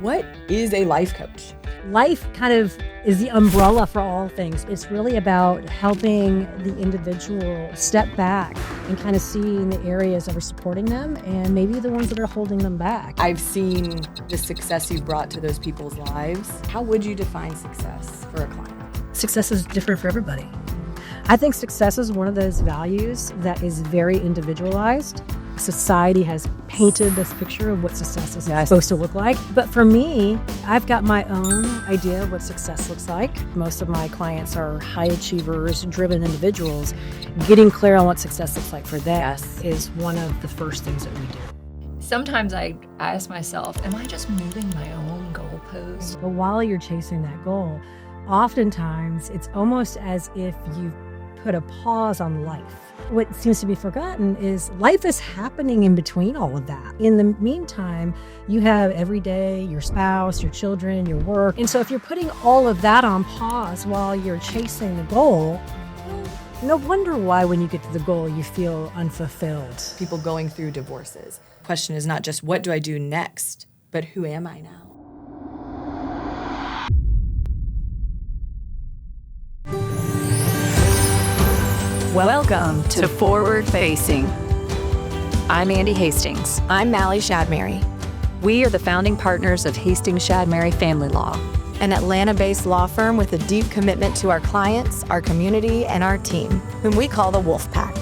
What is a life coach? Life kind of is the umbrella for all things. It's really about helping the individual step back and kind of seeing the areas that are supporting them and maybe the ones that are holding them back. I've seen the success you've brought to those people's lives. How would you define success for a client? Success is different for everybody. I think success is one of those values that is very individualized. Society has painted this picture of what success is supposed to look like. But for me, I've got my own idea of what success looks like. Most of my clients are high achievers, driven individuals. Getting clear on what success looks like for them is one of the first things that we do. Sometimes I ask myself, am I just moving my own goalpost? But while you're chasing that goal, oftentimes it's almost as if you've put a pause on life. What seems to be forgotten is life is happening in between all of that. In the meantime, you have every day your spouse, your children, your work. And so if you're putting all of that on pause while you're chasing the goal, no wonder why when you get to the goal, you feel unfulfilled. People going through divorces. The question is not just what do I do next, but who am I now? Welcome to Forward Facing. I'm Andee Hastings. I'm Mali Shadmary, We are the founding partners of Hastings Shadmary Family Law, an Atlanta-based law firm with a deep commitment to our clients, our community, and our team, whom we call the Wolf Pack.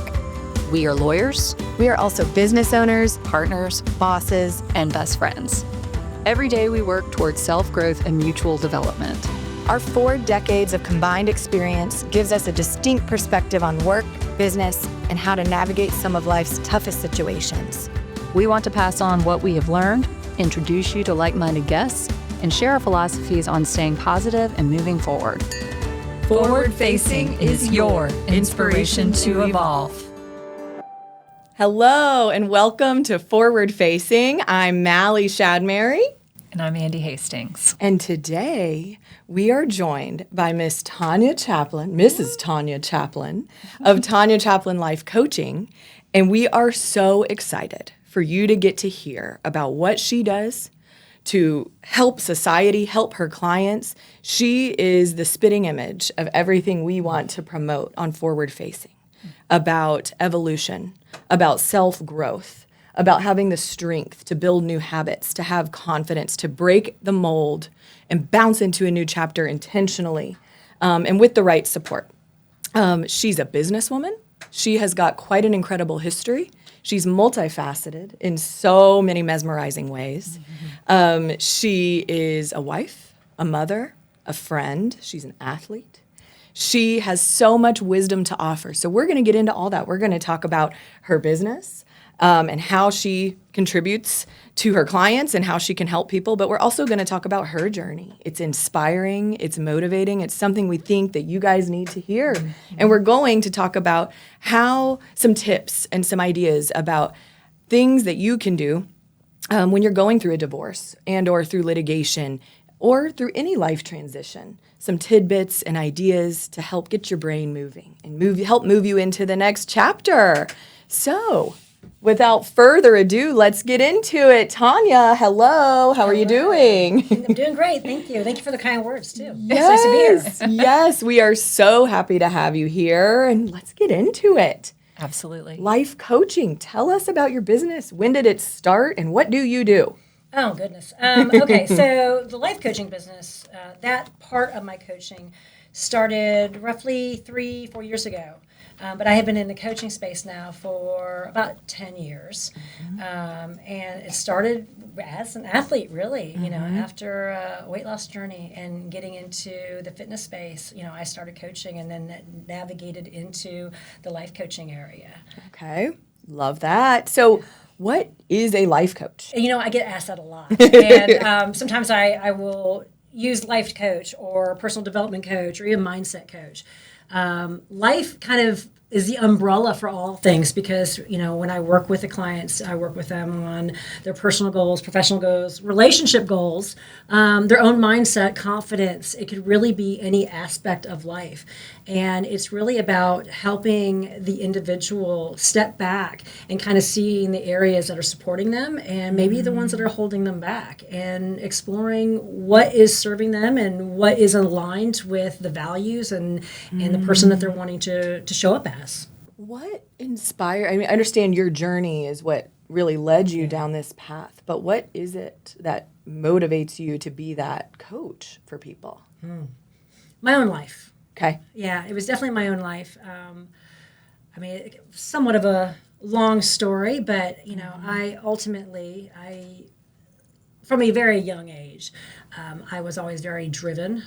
We are lawyers, We are also business owners, partners, bosses, and best friends. Every day we work towards self-growth and mutual development. Our 4 decades of combined experience gives us a distinct perspective on work, business, and how to navigate some of life's toughest situations. We want to pass on what we have learned, introduce you to like-minded guests, and share our philosophies on staying positive and moving forward. Forward Facing is your inspiration to evolve. Hello and welcome to Forward Facing. I'm Mali Shadmary. And I'm Andee Hastings. And today we are joined by Mrs. Tonya Chaplin of Tonya Chaplin Life Coaching. And we are so excited for you to get to hear about what she does to help society, help her clients. She is the spitting image of everything we want to promote on Forward Facing, about evolution, about self-growth, about having the strength to build new habits, to have confidence, to break the mold and bounce into a new chapter intentionally and with the right support. She's a businesswoman. She has got quite an incredible history. She's multifaceted in so many mesmerizing ways. She is a wife, a mother, a friend. She's an athlete. She has so much wisdom to offer. So we're going to get into all that. We're going to talk about her business, and how she contributes to her clients and how she can help people. But we're also going to talk about her journey. It's inspiring. It's motivating. It's something we think that you guys need to hear. Mm-hmm. And we're going to talk about some tips and some ideas about things that you can do when you're going through a divorce and or through litigation or through any life transition. Some tidbits and ideas to help get your brain moving and help move you into the next chapter. So, without further ado, let's get into it. Tonya, hello. How are you doing? I'm doing great. Thank you. Thank you for the kind words, too. Yes, it's nice to be here. Yes, we are so happy to have you here. And let's get into it. Absolutely. Life coaching. Tell us about your business. When did it start and what do you do? Oh, goodness. Okay, so the life coaching business, that part of my coaching started roughly 3-4 years ago. But I have been in the coaching space now for about 10 years. And it started as an athlete, really, after a weight loss journey and getting into the fitness space. I started coaching and then navigated into the life coaching area. Okay, love that. So what is a life coach? I get asked that a lot. And sometimes I will use life coach or personal development coach or even mindset coach. Life kind of is the umbrella for all things, because when I work with the clients, I work with them on their personal goals, professional goals, relationship goals, their own mindset, confidence. It could really be any aspect of life, and it's really about helping the individual step back and kind of seeing the areas that are supporting them and maybe the ones that are holding them back, and exploring what is serving them and what is aligned with the values and the person that they're wanting to show up as. What inspired? I mean, I understand your journey is what really led you down this path, but what is it that motivates you to be that coach for people? My own life. Okay. Yeah, it was definitely my own life. I mean, somewhat of a long story, but I ultimately, from a very young age, I was always very driven,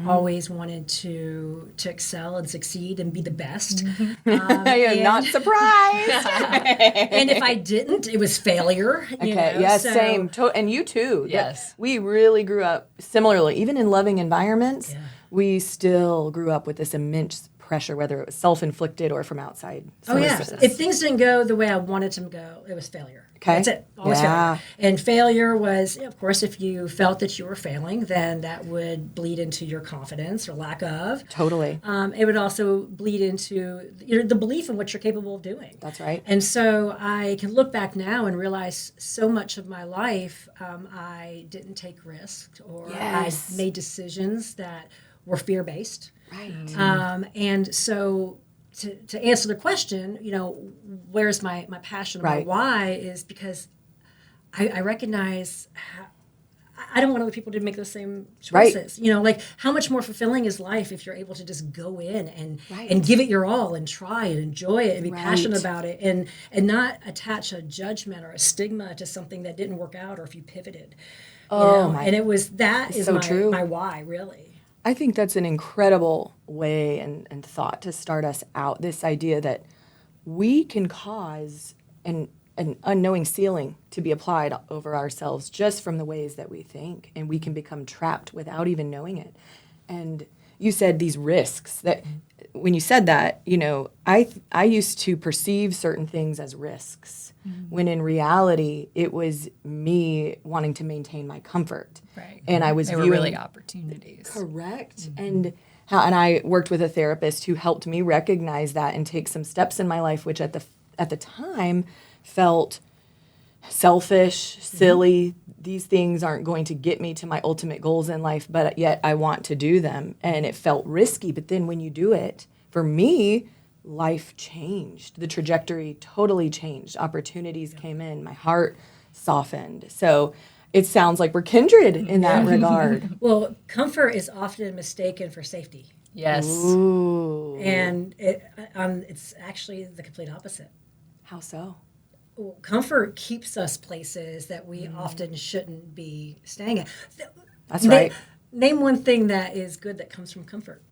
always wanted to excel and succeed and be the best. I am not surprised. And if I didn't, it was failure. Okay, yes, so, same. And you too. Yes. We really grew up similarly. Even in loving environments, we still grew up with this immense pressure, whether it was self-inflicted or from outside sources. If things didn't go the way I wanted them to go, it was failure. Okay. That's it. Always failure. And failure was, of course, if you felt that you were failing, then that would bleed into your confidence or lack of. Totally. It would also bleed into the belief in what you're capable of doing. That's right. And so I can look back now and realize so much of my life I didn't take risks, or I made decisions that were fear-based. Right. And so to answer the question, where's my passion, my why, is because I recognize I don't want other people to make those same choices. Right. Like, how much more fulfilling is life if you're able to just go in and give it your all and try and enjoy it and be passionate about it, and not attach a judgment or a stigma to something that didn't work out, or if you pivoted. And it was my why, really. I think that's an incredible way and thought to start us out, this idea that we can cause an unknowing ceiling to be applied over ourselves just from the ways that we think, and we can become trapped without even knowing it. And you said these risks, that when you said that, I used to perceive certain things as risks, when in reality it was me wanting to maintain my comfort. Right. And I was they were really opportunities. Correct. And I worked with a therapist who helped me recognize that and take some steps in my life, which at the time felt selfish, silly. These things aren't going to get me to my ultimate goals in life, but yet I want to do them. And it felt risky. But then when you do it, for me, life changed. The trajectory totally changed. Opportunities came in. My heart softened. So it sounds like we're kindred in that regard. Well, comfort is often mistaken for safety. Yes. Ooh. And it's actually the complete opposite. How so? Well, comfort keeps us places that we often shouldn't be staying at. That's right. Name one thing that is good that comes from comfort.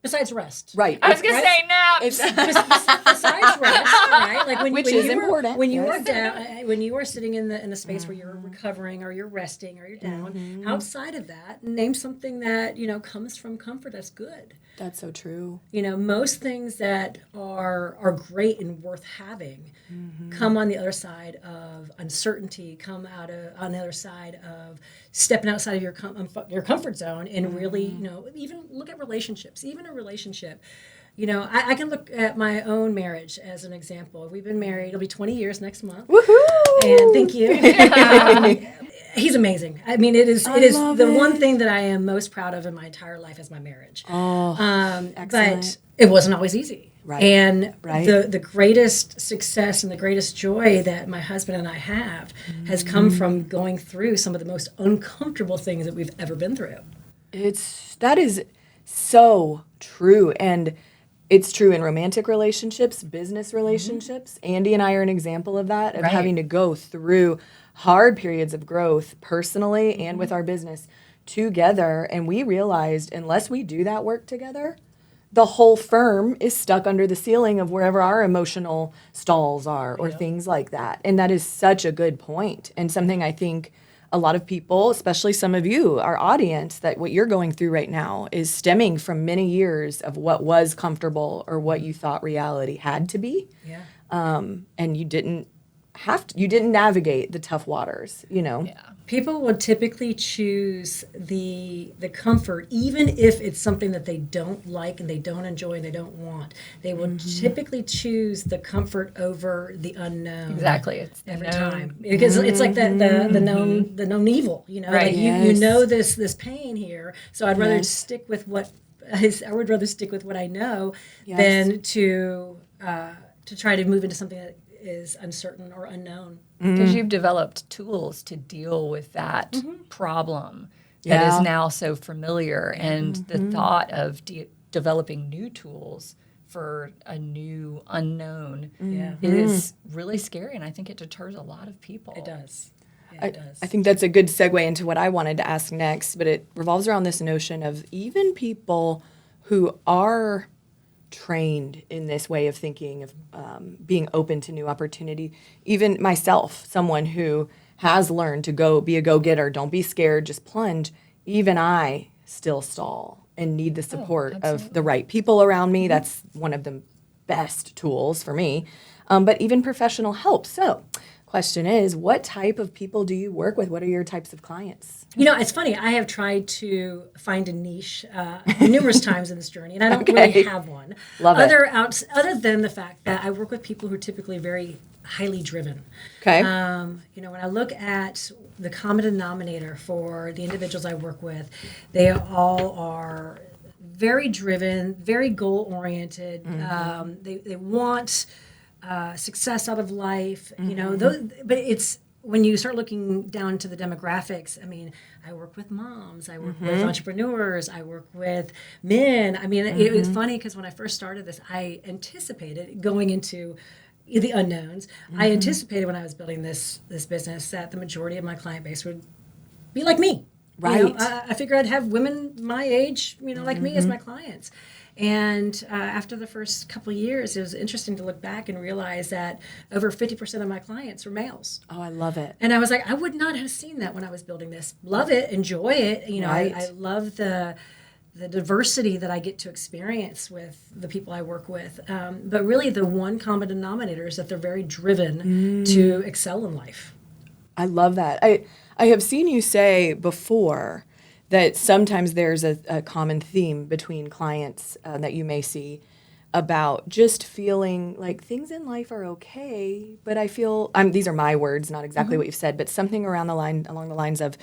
Besides rest. Right. I was going to say naps. Besides rest, right? Like Which is important. When you are down, when you are sitting in the space where you're recovering, or you're resting, or you're down, outside of that, name something that comes from comfort that's good. That's so true. Most things that are great and worth having come on the other side of uncertainty, come on the other side of stepping outside of your comfort zone, and really, even look at relationships. Even a relationship, I can look at my own marriage as an example. We've been married; it'll be 20 years next month. Woohoo! And thank you. He's amazing. I mean, it is the one thing that I am most proud of in my entire life is my marriage. Excellent. But it wasn't always easy. Right. And Right. the greatest success and the greatest joy that my husband and I have has come from going through some of the most uncomfortable things that we've ever been through. That is so true. And it's true in romantic relationships, business relationships. Andee and I are an example of that, of having to go through hard periods of growth personally and with our business together. And we realized unless we do that work together, the whole firm is stuck under the ceiling of wherever our emotional stalls are, or things like that. And that is such a good point, and something I think a lot of people, especially some of you, our audience, that what you're going through right now is stemming from many years of what was comfortable or what you thought reality had to be. Yeah. And you didn't you didn't navigate the tough waters, you know? Yeah. People would typically choose the comfort, even if it's something that they don't like and they don't enjoy and they don't want. They would typically choose the comfort over the unknown. Exactly. It's the every known. time, because it's like the known evil. You know, Right. like you know this pain here, so I'd rather stick with what I would rather stick with what I know than to try to move into something that is uncertain or unknown. Because you've developed tools to deal with that problem that Yeah. is now so familiar. And the thought of developing new tools for a new unknown is really scary. And I think it deters a lot of people. It does. Yeah, it does. I think that's a good segue into what I wanted to ask next, but it revolves around this notion of even people who are trained in this way of thinking, of being open to new opportunity. Even myself, someone who has learned to go be a go-getter, don't be scared, just plunge. Even I still stall and need the support of the right people around me. That's one of the best tools for me. But even professional help. So question is, what type of people do you work with? What are your types of clients? You know, it's funny. I have tried to find a niche numerous times in this journey, and I don't really have one. Love it. Other than the fact that I work with people who are typically very highly driven. Okay. You know, when I look at the common denominator for the individuals I work with, they all are very driven, very goal-oriented. They want success out of life, you know, but it's when you start looking down to the demographics. I mean, I work with moms, I work with entrepreneurs, I work with men. I mean, it was funny because when I first started this, I anticipated going into the unknowns. I anticipated when I was building this business that the majority of my client base would be like me. Right. You know, I figured I'd have women my age, you know, like me as my clients. And after the first couple of years, it was interesting to look back and realize that over 50% of my clients were males. Oh, I love it. And I was like, I would not have seen that when I was building this. Love it, enjoy it. You know, Right. I love the diversity that I get to experience with the people I work with. But really, the one common denominator is that they're very driven to excel in life. I love that. I have seen you say before that sometimes there's a common theme between clients that you may see about just feeling like things in life are okay, but I feel, these are my words, not exactly what you've said, but something along the lines of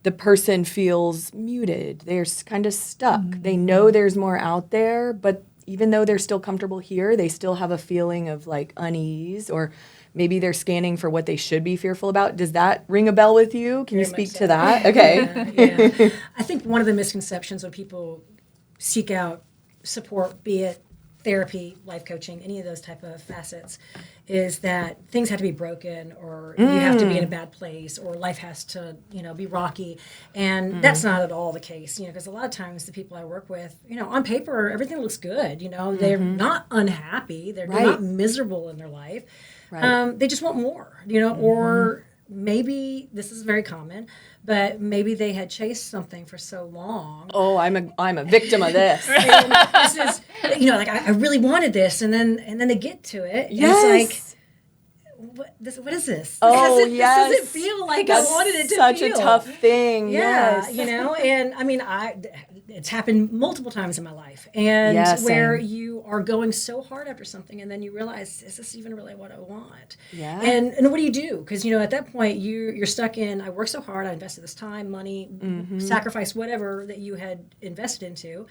the person feels muted. They're kind of stuck. They know there's more out there, but even though they're still comfortable here, they still have a feeling of like unease, or maybe they're scanning for what they should be fearful about. Does that ring a bell with you? Can you Very speak much to so. that? Okay. Yeah. I think one of the misconceptions when people seek out support, be it therapy, life coaching, any of those type of facets, is that things have to be broken, or you have to be in a bad place, or life has to, you know, be rocky. And that's not at all the case, you know, because a lot of times the people I work with, you know, on paper, everything looks good. You know, they're not unhappy. They're not miserable in their life. Right. They just want more, you know, or maybe this is very common, but maybe they had chased something for so long. Oh, I'm a victim of this. And this is, you know, like I really wanted this, and then they get to it. Yes. And it's like, what is this? Oh, This yes. doesn't feel like That's I wanted it to such feel. a tough thing. Yeah, Yes. you know, and I mean, it's happened multiple times in my life, and Yeah, where same. you are going so hard after something, and then you realize, is this even really what I want? Yeah. And what do you do? Because, you know, at that point, you're stuck in, I worked so hard, I invested this time, money, sacrificed whatever that you had invested into,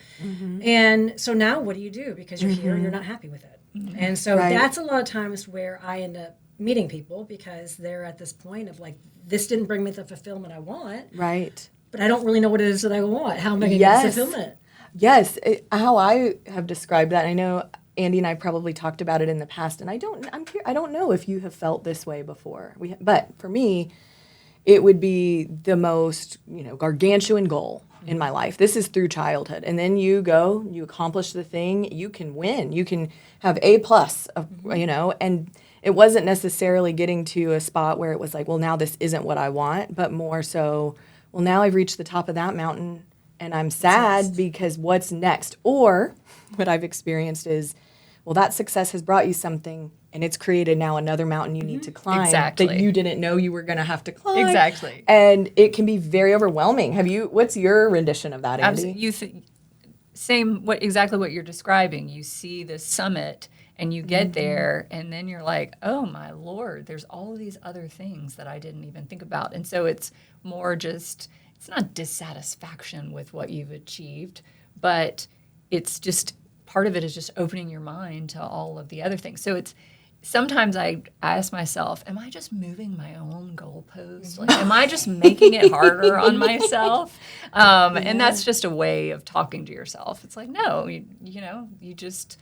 and so now what do you do? Because you're here and you're not happy with it. And so Right. that's a lot of times where I end up meeting people, because they're at this point of like, this didn't bring me the fulfillment I want, Right. but I don't really know what it is that I want. How am I going to Yes. get the fulfillment? Yes, how I have described that. I know Andee and I probably talked about it in the past, and I don't know if you have felt this way before. But for me, it would be the most, you know, gargantuan goal in my life. This is through childhood, and then you go, you accomplish the thing, you can win, you can have A+, you know, and it wasn't necessarily getting to a spot where it was like, well, now this isn't what I want, but more so, well, now I've reached the top of that mountain and I'm sad because what's next? Or what I've experienced is, well, that success has brought you something and it's created now another mountain you need to climb that you didn't know you were going to have to climb. Exactly. And it can be very overwhelming. What's your rendition of that, Andee? Exactly what you're describing. You see this summit and you get there and then you're like, oh my Lord, there's all of these other things that I didn't even think about. And so it's more just, it's not dissatisfaction with what you've achieved, but it's just, part of it is just opening your mind to all of the other things. So it's, sometimes I ask myself, am I just moving my own goalposts? Like, am I just making it harder on myself? And that's just a way of talking to yourself. It's like, no, you just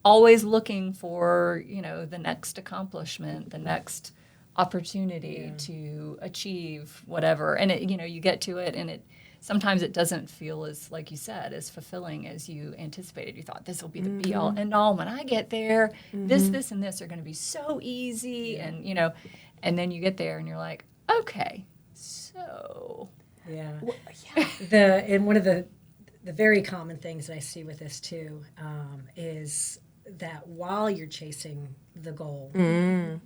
always looking for, the next accomplishment, the next opportunity to achieve whatever. And you get to it and sometimes it doesn't feel as, like you said, as fulfilling as you anticipated. You thought this will be the be all end all. When I get there, this, and this are going to be so easy. And, and then you get there and you're like, okay, so. Yeah. And one of the very common things that I see with this too is that while you're chasing the goal,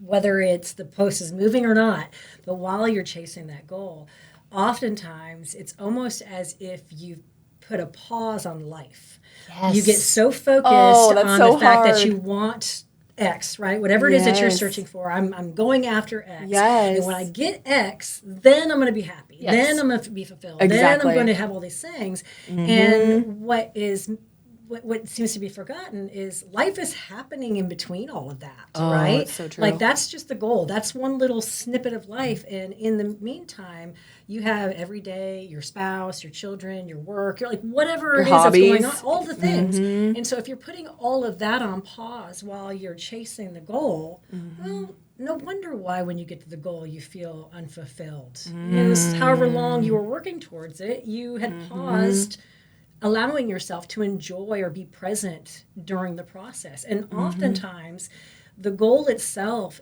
whether it's the post is moving or not, but while you're chasing that goal, oftentimes it's almost as if you put a pause on life. Yes. You get so focused on the fact that you want X, right? Whatever it is that you're searching for, I'm going after X. Yes. And when I get X, then I'm going to be happy. Yes. Then I'm going to be fulfilled. Then I'm going to have all these things. And what seems to be forgotten is life is happening in between all of that, right? That's so true. Like that's just the goal. That's one little snippet of life. And in the meantime, you have every day your spouse, your children, your work, your whatever your it is hobbies. that's going on, all the things. And so if you're putting all of that on pause while you're chasing the goal, well, no wonder why when you get to the goal you feel unfulfilled. However long you were working towards it, you had paused, allowing yourself to enjoy or be present during the process. And oftentimes, the goal itself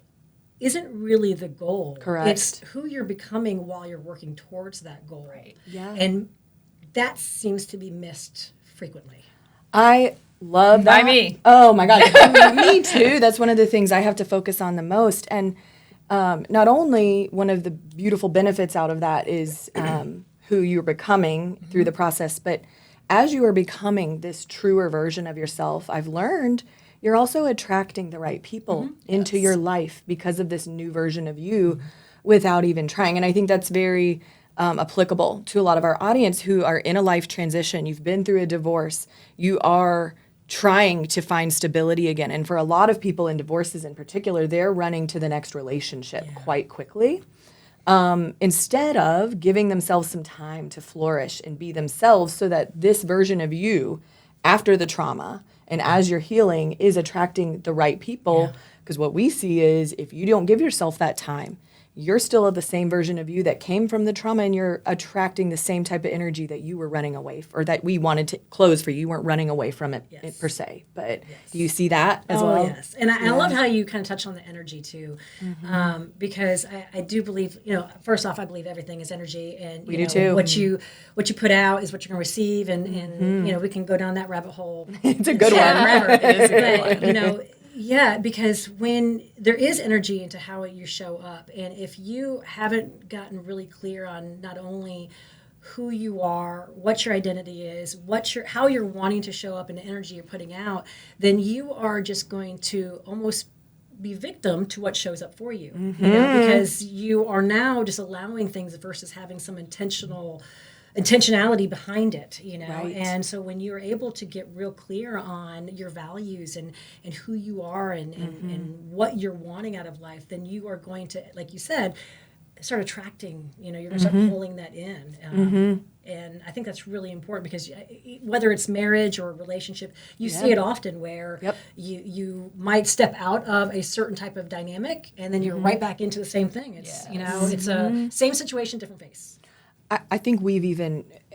isn't really the goal. Correct. It's who you're becoming while you're working towards that goal. Right. Yeah. And that seems to be missed frequently. I love that. By me. Oh my God. Me too. That's one of the things I have to focus on the most. And not only one of the beautiful benefits out of that is who you're becoming through the process, but as you are becoming this truer version of yourself, I've learned you're also attracting the right people into your life because of this new version of you without even trying. And I think that's very applicable to a lot of our audience who are in a life transition. You've been through a divorce. You are trying to find stability again. And for a lot of people in divorces in particular, they're running to the next relationship quite quickly. Instead of giving themselves some time to flourish and be themselves so that this version of you after the trauma and as you're healing is attracting the right people. Because what we see is if you don't give yourself that time, you're still the same version of you that came from the trauma and you're attracting the same type of energy that you were running away from, or that we wanted to close for you. You weren't running away from it, per se. But do you see that as well? Oh, yes. And I love how you kind of touch on the energy too, because I do believe, first off, I believe everything is energy, and we do too. What you put out is what you're going to receive, and we can go down that rabbit hole. It's a good one. Forever. It is a good one. Yeah, because when there is energy into how you show up, and if you haven't gotten really clear on not only who you are, what your identity is, how you're wanting to show up, and the energy you're putting out, then you are just going to almost be victim to what shows up for you, because you are now just allowing things versus having some intentionality behind it, Right. And so when you're able to get real clear on your values and who you are and what you're wanting out of life, then you are going to, like you said, start attracting, you're going to start pulling that in. And I think that's really important because whether it's marriage or a relationship, you see it often where you might step out of a certain type of dynamic and then you're right back into the same thing. It's, it's a same situation, different face. I think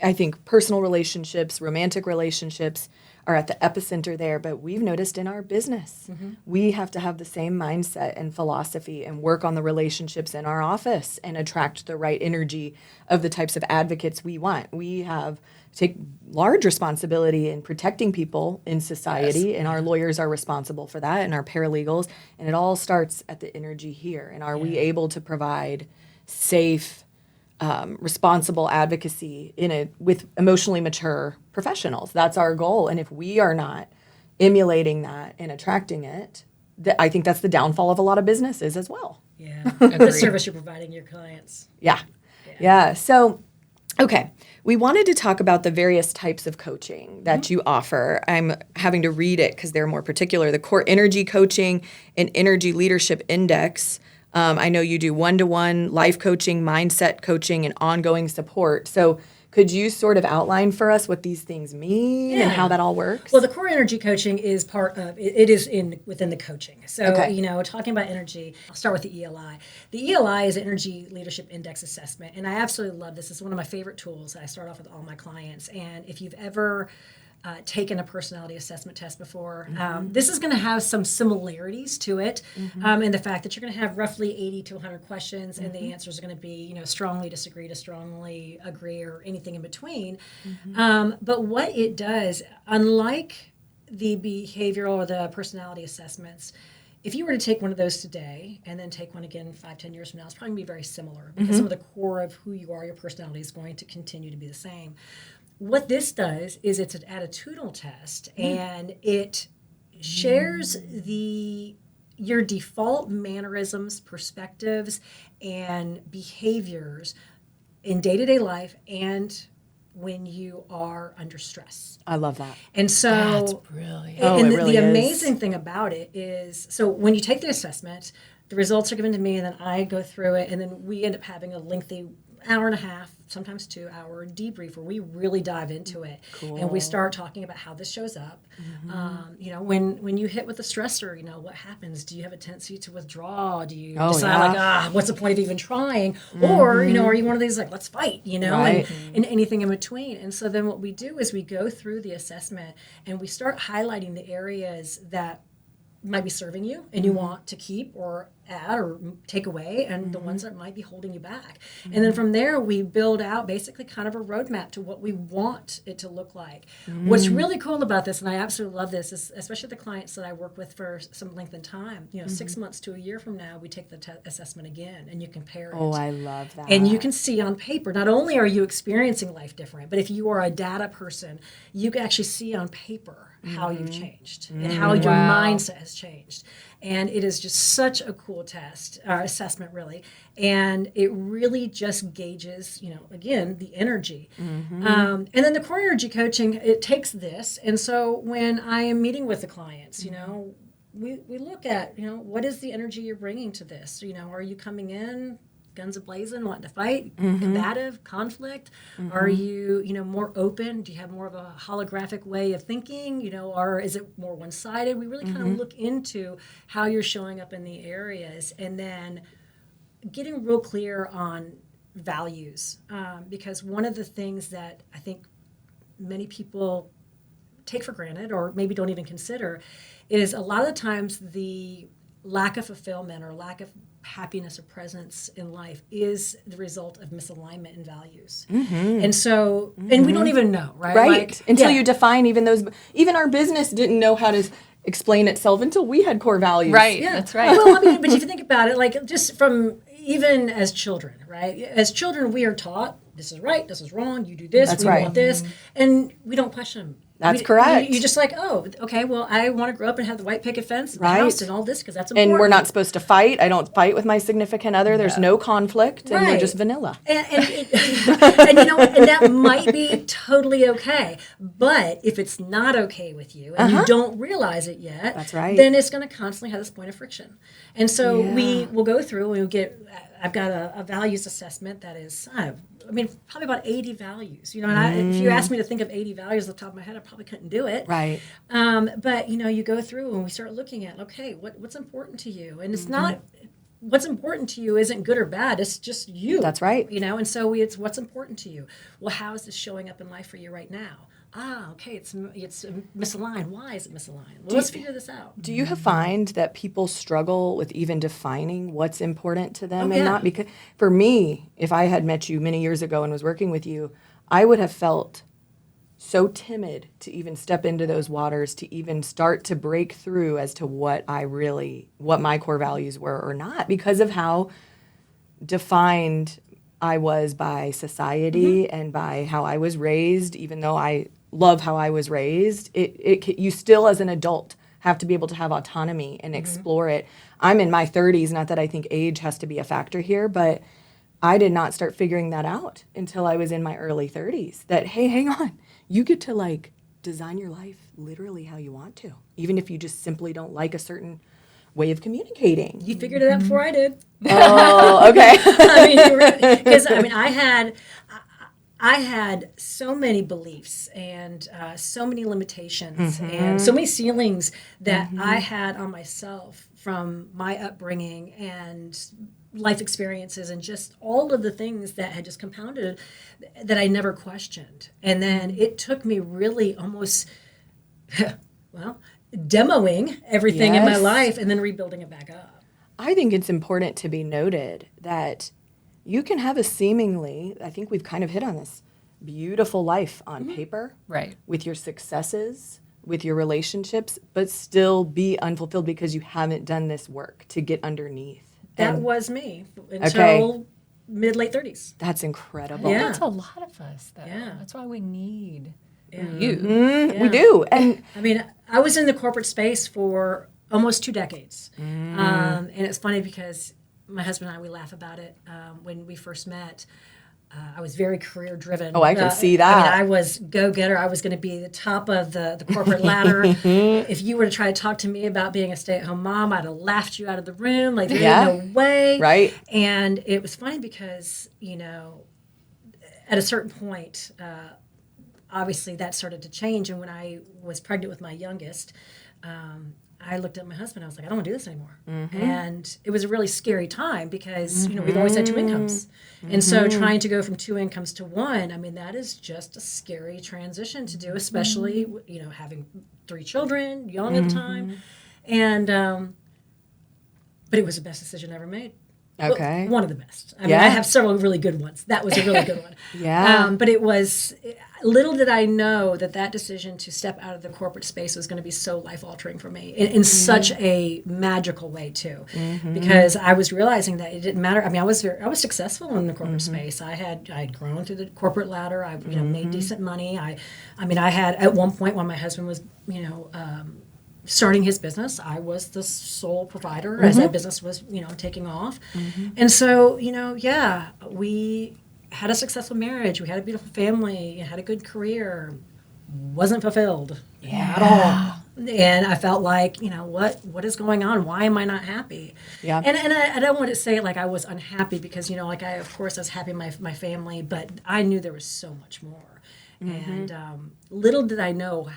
I think personal relationships, romantic relationships are at the epicenter there, but we've noticed in our business, we have to have the same mindset and philosophy and work on the relationships in our office and attract the right energy of the types of advocates we want. We take large responsibility in protecting people in society, and our lawyers are responsible for that, and our paralegals, and it all starts at the energy here. And are we able to provide safe, responsible advocacy with emotionally mature professionals? That's our goal. And if we are not emulating that and attracting it, I think that's the downfall of a lot of businesses as well. Yeah. The service you're providing your clients. Yeah. So, okay. We wanted to talk about the various types of coaching that you offer. I'm having to read it because they're more particular. The Core Energy Coaching and Energy Leadership Index. I know you do one-to-one life coaching, mindset coaching, and ongoing support. So could you sort of outline for us what these things mean and how that all works? Well, the Core Energy Coaching is part of it is within the coaching. So, talking about energy, I'll start with the ELI. The ELI is Energy Leadership Index Assessment, and I absolutely love this. It's one of my favorite tools that I start off with all my clients. And if you've ever taken a personality assessment test before, this is going to have some similarities to it, in the fact that you're going to have roughly 80 to 100 questions, and the answers are going to be, strongly disagree to strongly agree or anything in between. But what it does, unlike the behavioral or the personality assessments, if you were to take one of those today and then take one again 5-10 years from now, it's probably going to be very similar because some of the core of who you are, your personality, is going to continue to be the same. What this does is it's an attitudinal test, and it shares your default mannerisms, perspectives, and behaviors in day-to-day life and when you are under stress. I love that. And so That's brilliant. And it really the is. amazing thing about it is, so when you take the assessment, the results are given to me, and then I go through it, and then we end up having a lengthy hour and a half, sometimes 2 hour debrief where we really dive into it. Cool. And we start talking about how this shows up. When you hit with a stressor, what happens? Do you have a tendency to withdraw? Do you decide what's the point of even trying? Or, are you one of these like, let's fight, Right. and anything in between? And so then what we do is we go through the assessment and we start highlighting the areas that might be serving you and you want to keep or add or take away, and the ones that might be holding you back. And then from there, we build out basically kind of a roadmap to what we want it to look like. What's really cool about this, and I absolutely love this, is especially the clients that I work with for some length of time, 6 months to a year from now, we take the assessment again and you compare it. Oh, I love that. And you can see on paper, not only are you experiencing life different, but if you are a data person, you can actually see on paper how you've changed and how your mindset has changed. And it is just such a cool test, assessment really. And it really just gauges, again, the energy. And then the Core Energy Coaching, it takes this. And so when I am meeting with the clients, we look at, what is the energy you're bringing to this? Are you coming in guns a-blazing, wanting to fight, combative, conflict? Are you, more open? Do you have more of a holographic way of thinking, or is it more one-sided? We really kind of look into how you're showing up in the areas, and then getting real clear on values, because one of the things that I think many people take for granted or maybe don't even consider is a lot of the times the lack of fulfillment or lack of happiness or presence in life is the result of misalignment in values. And so, and we don't even know, right? Right. Until you define even those, even our business didn't know how to explain itself until we had core values. Right. Yeah. That's right. Well, but if you think about it, like just from even as children, right? As children, we are taught this is right, this is wrong, you do this, That's we right. want this, and we don't question them. That's correct. You're just like, oh, okay, well, I want to grow up and have the white picket fence and the house and all this because that's important. And we're not supposed to fight. I don't fight with my significant other. There's no conflict, and we're Right. just vanilla. And that might be totally okay. But if it's not okay with you and you don't realize it yet, That's right. then it's going to constantly have this point of friction. And so we will go through and I've got a values assessment that is, probably about 80 values. And if you asked me to think of 80 values off the top of my head, I probably couldn't do it. Right. But, you go through and we start looking at, okay, what's important to you? And it's not what's important to you isn't good or bad. It's just you. That's right. And so it's what's important to you. Well, how is this showing up in life for you right now? Okay, it's misaligned. Why is it misaligned? Well, let's figure this out. Do you find that people struggle with even defining what's important to them? Oh, And yeah. not because, for me, if I had met you many years ago and was working with you, I would have felt so timid to even step into those waters, to even start to break through as to what my core values were or not, because of how defined I was by society and by how I was raised. Even though I love how I was raised, you still as an adult have to be able to have autonomy and explore it. I'm in my 30s, not that I think age has to be a factor here, but I did not start figuring that out until I was in my early 30s, that, hey, hang on, you get to like design your life literally how you want to, even if you just simply don't like a certain way of communicating. You figured it out before I did. Oh, okay. Because I had so many beliefs and so many limitations and so many ceilings that I had on myself from my upbringing and life experiences and just all of the things that had just compounded that I never questioned. And then it took me really almost, demoing everything in my Yes. life and then rebuilding it back up. I think it's important to be noted that you can have a seemingly, I think we've kind of hit on this, beautiful life on paper, Right. with your successes, with your relationships, but still be unfulfilled because you haven't done this work to get underneath. That And was me until Okay. mid-late 30s. that's incredible. Yeah. That's a lot of us, though. Yeah. That's why we need Yeah. you. We do. And I mean, I was in the corporate space for almost 2 decades. And it's funny because my husband and I, we laugh about it. When we first met, I was very career driven. Oh, I can see I mean, that. I was go-getter. I was going to be the top of the corporate ladder. If you were to try to talk to me about being a stay-at-home mom, I'd have laughed you out of the room. Like, there's Yeah. no way. Right. And it was funny because, at a certain point, obviously that started to change. And when I was pregnant with my youngest, I looked at my husband. I was like, I don't want to do this anymore. And it was a really scary time because, we've always had 2 incomes. And so trying to go from 2 incomes to 1, I mean, that is just a scary transition to do, especially, having 3 children, young at the time. And, but it was the best decision I ever made. Okay. Well, one of the best. I mean, Yeah. I have several really good ones. That was a really good one. Yeah. But it was, little did I know that decision to step out of the corporate space was going to be so life-altering for me in such a magical way, too. Because I was realizing that it didn't matter. I mean, I was successful in the corporate space. I had grown through the corporate ladder. I made decent money. I had, at one point when my husband was, starting his business, I was the sole provider as that business was, taking off. And so, we had a successful marriage. We had a beautiful family, had a good career, wasn't fulfilled at all. And I felt like, what is going on? Why am I not happy? Yeah. And I don't want to say like I was unhappy because, of course I was happy with my family, but I knew there was so much more. And little did I know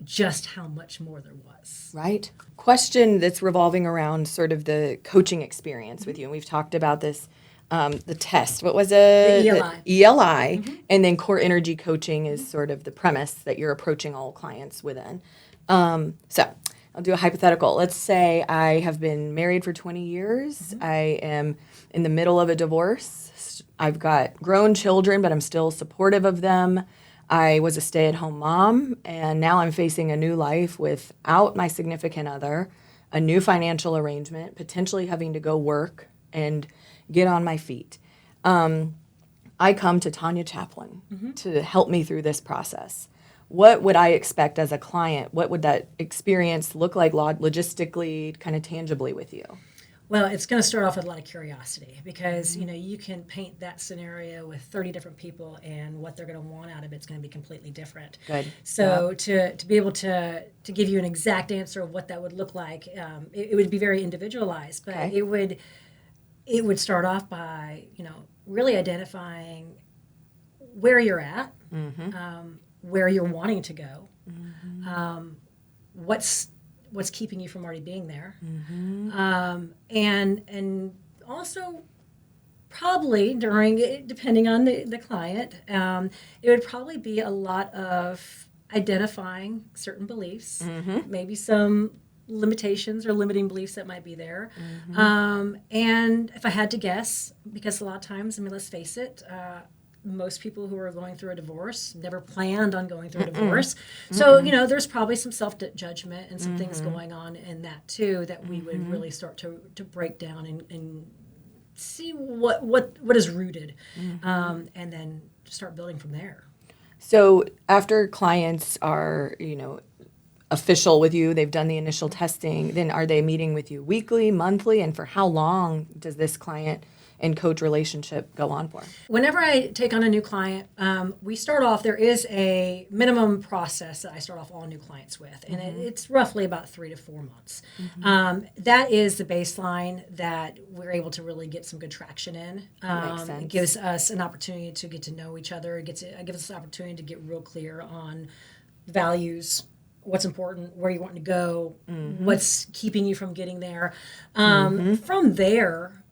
just how much more there was. Right. Question that's revolving around sort of the coaching experience with you. And we've talked about this, the test. What was it? The ELI. The ELI. And then core energy coaching is sort of the premise that you're approaching all clients within. So I'll do a hypothetical. Let's say I have been married for 20 years. I am in the middle of a divorce. I've got grown children, but I'm still supportive of them. I was a stay-at-home mom, and now I'm facing a new life without my significant other, a new financial arrangement, potentially having to go work and get on my feet. I come to Tonya Chaplin to help me through this process. What would I expect as a client? What would that experience look like logistically, kind of tangibly with you? Well, it's going to start off with a lot of curiosity because, you can paint that scenario with 30 different people and what they're going to want out of it's going to be completely different. Good. So to be able to give you an exact answer of what that would look like, it would be very individualized, but Okay. it would start off by, really identifying where you're at, where you're wanting to go, what's keeping you from already being there. Mm-hmm. And also probably depending on the client, it would probably be a lot of identifying certain beliefs, maybe some limitations or limiting beliefs that might be there. And if I had to guess, because a lot of times, I mean, let's face it, most people who are going through a divorce never planned on going through a divorce. So, you know, there's probably some self-judgment and some things going on in that too that we would really start to break down and see what is rooted, and then start building from there. So after clients are, you know, official with you, they've done the initial testing, then are they meeting with you weekly, monthly, and for how long does this client and coach relationship go on for? Whenever I take on a new client, we start off, there is a minimum process that I start off all new clients with, and it's roughly about 3 to 4 months. That is the baseline that we're able to really get some good traction in. Makes sense. It gives us an opportunity to get to know each other. It gives us an opportunity to get real clear on values, what's important, where you want to go, what's keeping you from getting there. From there,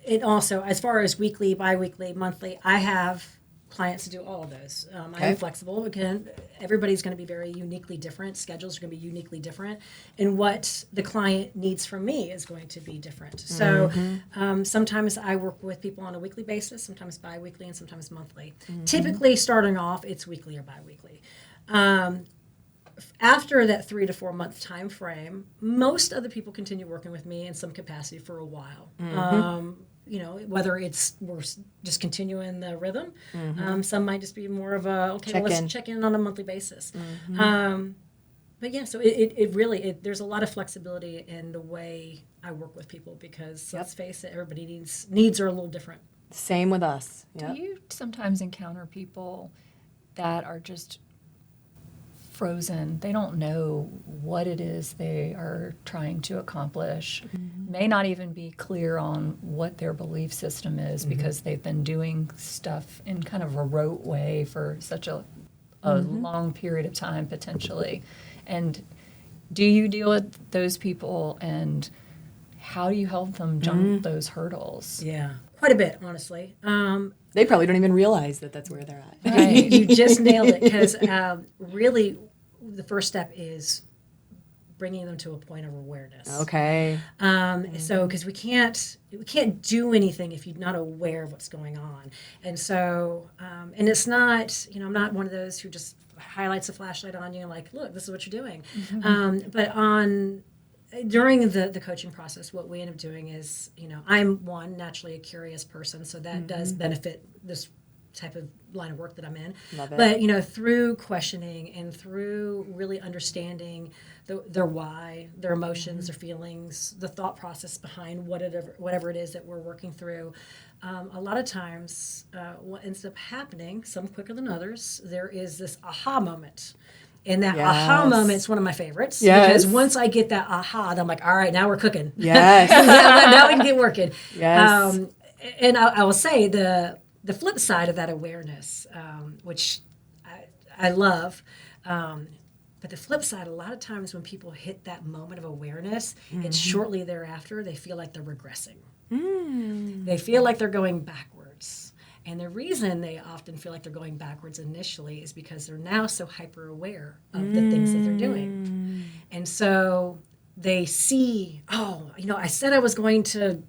it also, as far as weekly, bi-weekly, monthly, I have clients to do all of those. I'm flexible. Again, everybody's going to be very uniquely different. Schedules are going to be uniquely different. And what the client needs from me is going to be different. So sometimes I work with people on a weekly basis, sometimes bi-weekly, and sometimes monthly. Typically, starting off, it's weekly or bi-weekly. After that 3 to 4 month time frame, most of the people continue working with me in some capacity for a while. You know, whether we're just continuing the rhythm, some might just be more of a let's check in on a monthly basis. But yeah, so it really there's a lot of flexibility in the way I work with people because let's face it, everybody needs are a little different. Same with us. Yep. Do you sometimes encounter people that are just frozen? They don't know what it is they are trying to accomplish, may not even be clear on what their belief system is because they've been doing stuff in kind of a rote way for such a long period of time potentially. And do you deal with those people, and how do you help them jump those hurdles? Yeah, quite a bit, honestly. They probably don't even realize that that's where they're at. Right. You just nailed it, because really the first step is bringing them to a point of awareness. Okay. So because we can't do anything if you're not aware of what's going on. And so and it's not, you know, I'm not one of those who just highlights a flashlight on you and like, look, this is what you're doing. But during the coaching process, what we end up doing is, you know, I'm naturally a curious person, so that does benefit this type of line of work that I'm in. Love it. But, you know, through questioning and through really understanding their why, their emotions, their feelings, the thought process behind whatever it is that we're working through, a lot of times what ends up happening, some quicker than others, there is this aha moment. And that aha moment is one of my favorites. Because once I get that aha, I'm like, all right, now we're cooking. Yes. now we can get working. Yes. And I will say the flip side of that awareness, which I love, but the flip side, a lot of times when people hit that moment of awareness, it's shortly thereafter they feel like they're regressing. They feel like they're going backwards. And the reason they often feel like they're going backwards initially is because they're now so hyper aware of the things that they're doing. And so they see, oh, you know, I said I was going to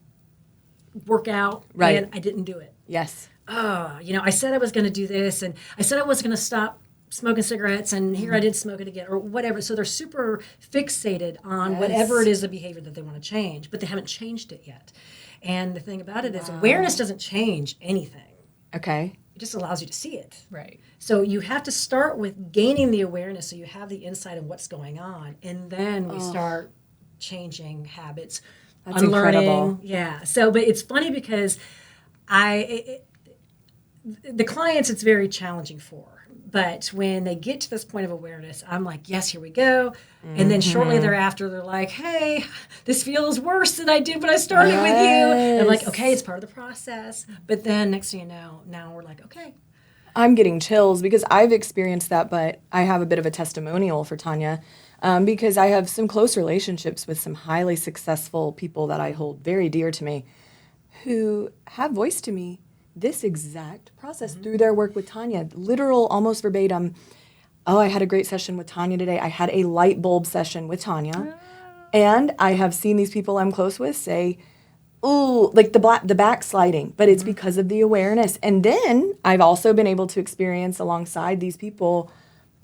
work out and I didn't do it. Yes. Oh, you know, I said I was going to do this, and I said I was going to stop smoking cigarettes, and here I did smoke it again, or whatever. So they're super fixated on whatever it is, the behavior that they want to change, but they haven't changed it yet. And the thing about it is awareness doesn't change anything. Okay. It just allows you to see it. Right. So you have to start with gaining the awareness so you have the insight of what's going on, and then we start changing habits, That's unlearning. incredible. Yeah. So, but it's funny because the clients it's very challenging for. But when they get to this point of awareness, I'm like, yes, here we go. And then shortly thereafter, they're like, hey, this feels worse than I did when I started with you. And I'm like, okay, it's part of the process. But then next thing you know, now we're like, okay, I'm getting chills because I've experienced that, but I have a bit of a testimonial for Tonya because I have some close relationships with some highly successful people that I hold very dear to me who have voiced to me this exact process through their work with Tonya, literal, almost verbatim. Oh, I had a great session with Tonya today. I had a light bulb session with Tonya. And I have seen these people I'm close with say, ooh, like the backsliding, but it's because of the awareness. And then I've also been able to experience alongside these people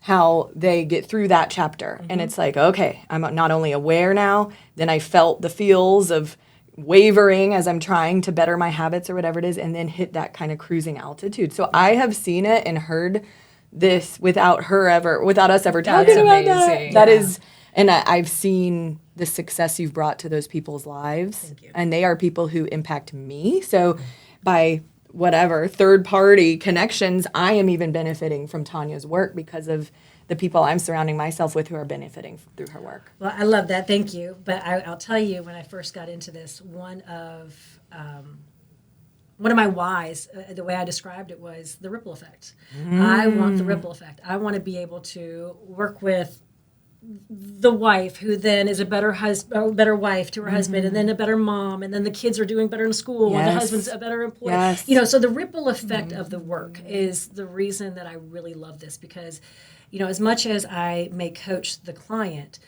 how they get through that chapter. And it's like, okay, I'm not only aware now, then I felt the feels of wavering as I'm trying to better my habits or whatever it is, and then hit that kind of cruising altitude. So I have seen it and heard this without us ever talking about that. That is, and I've seen the success you've brought to those people's lives. And they are people who impact me. So by whatever third party connections, I am even benefiting from Tonya's work because of the people I'm surrounding myself with who are benefiting through her work. Well, I love that. Thank you. But I'll tell you, when I first got into this, one of my whys, the way I described it, was the ripple effect. I want the ripple effect. I want to be able to work with the wife who then is a better wife to her husband, and then a better mom, and then the kids are doing better in school, and the husband's a better employee. So the ripple effect of the work is the reason that I really love this, because as much as I may coach the client,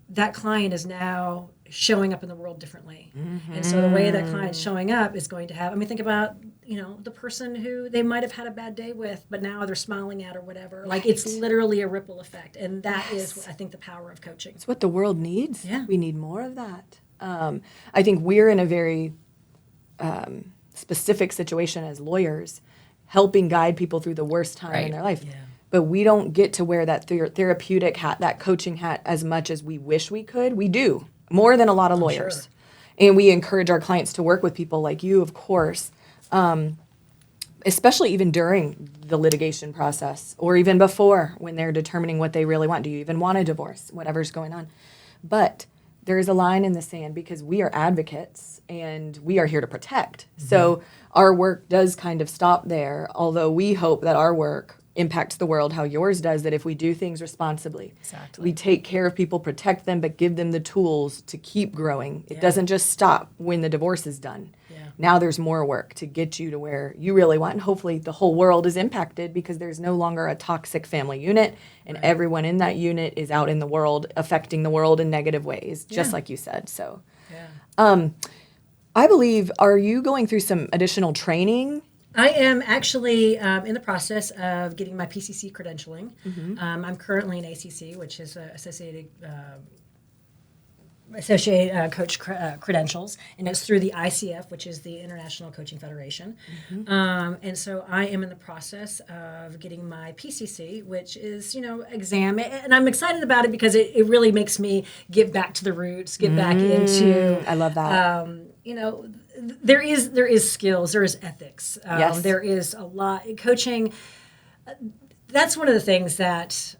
that client is now showing up in the world differently. And so the way that client's showing up is going to have, think about, the person who they might have had a bad day with, but now they're smiling at or whatever. Like, it's literally a ripple effect. And that is, I think, the power of coaching. It's what the world needs. Yeah. We need more of that. I think we're in a very specific situation as lawyers, helping guide people through the worst time in their life. Yeah. But we don't get to wear that therapeutic hat, that coaching hat, as much as we wish we could. We do, more than a lot of lawyers. Sure. And we encourage our clients to work with people like you, of course, especially even during the litigation process or even before, when they're determining what they really want. Do you even want a divorce? Whatever's going on. But there is a line in the sand, because we are advocates and we are here to protect. So our work does kind of stop there, although we hope that our work impacts the world how yours does, that if we do things responsibly, we take care of people, protect them, but give them the tools to keep growing. It doesn't just stop when the divorce is done. Now there's more work to get you to where you really want, and hopefully the whole world is impacted, because there's no longer a toxic family unit, and everyone in that unit is out in the world affecting the world in negative ways, just like you said. So I believe, are you going through some additional training? I am actually in the process of getting my PCC credentialing. I'm currently an ACC, which is Associated Coach Credentials, and it's through the ICF, which is the International Coaching Federation. And so I am in the process of getting my PCC, which is, exam. And I'm excited about it because it really makes me get back to the roots, get back into... I love that. There is skills, there is ethics, there is a lot coaching. That's one of the things that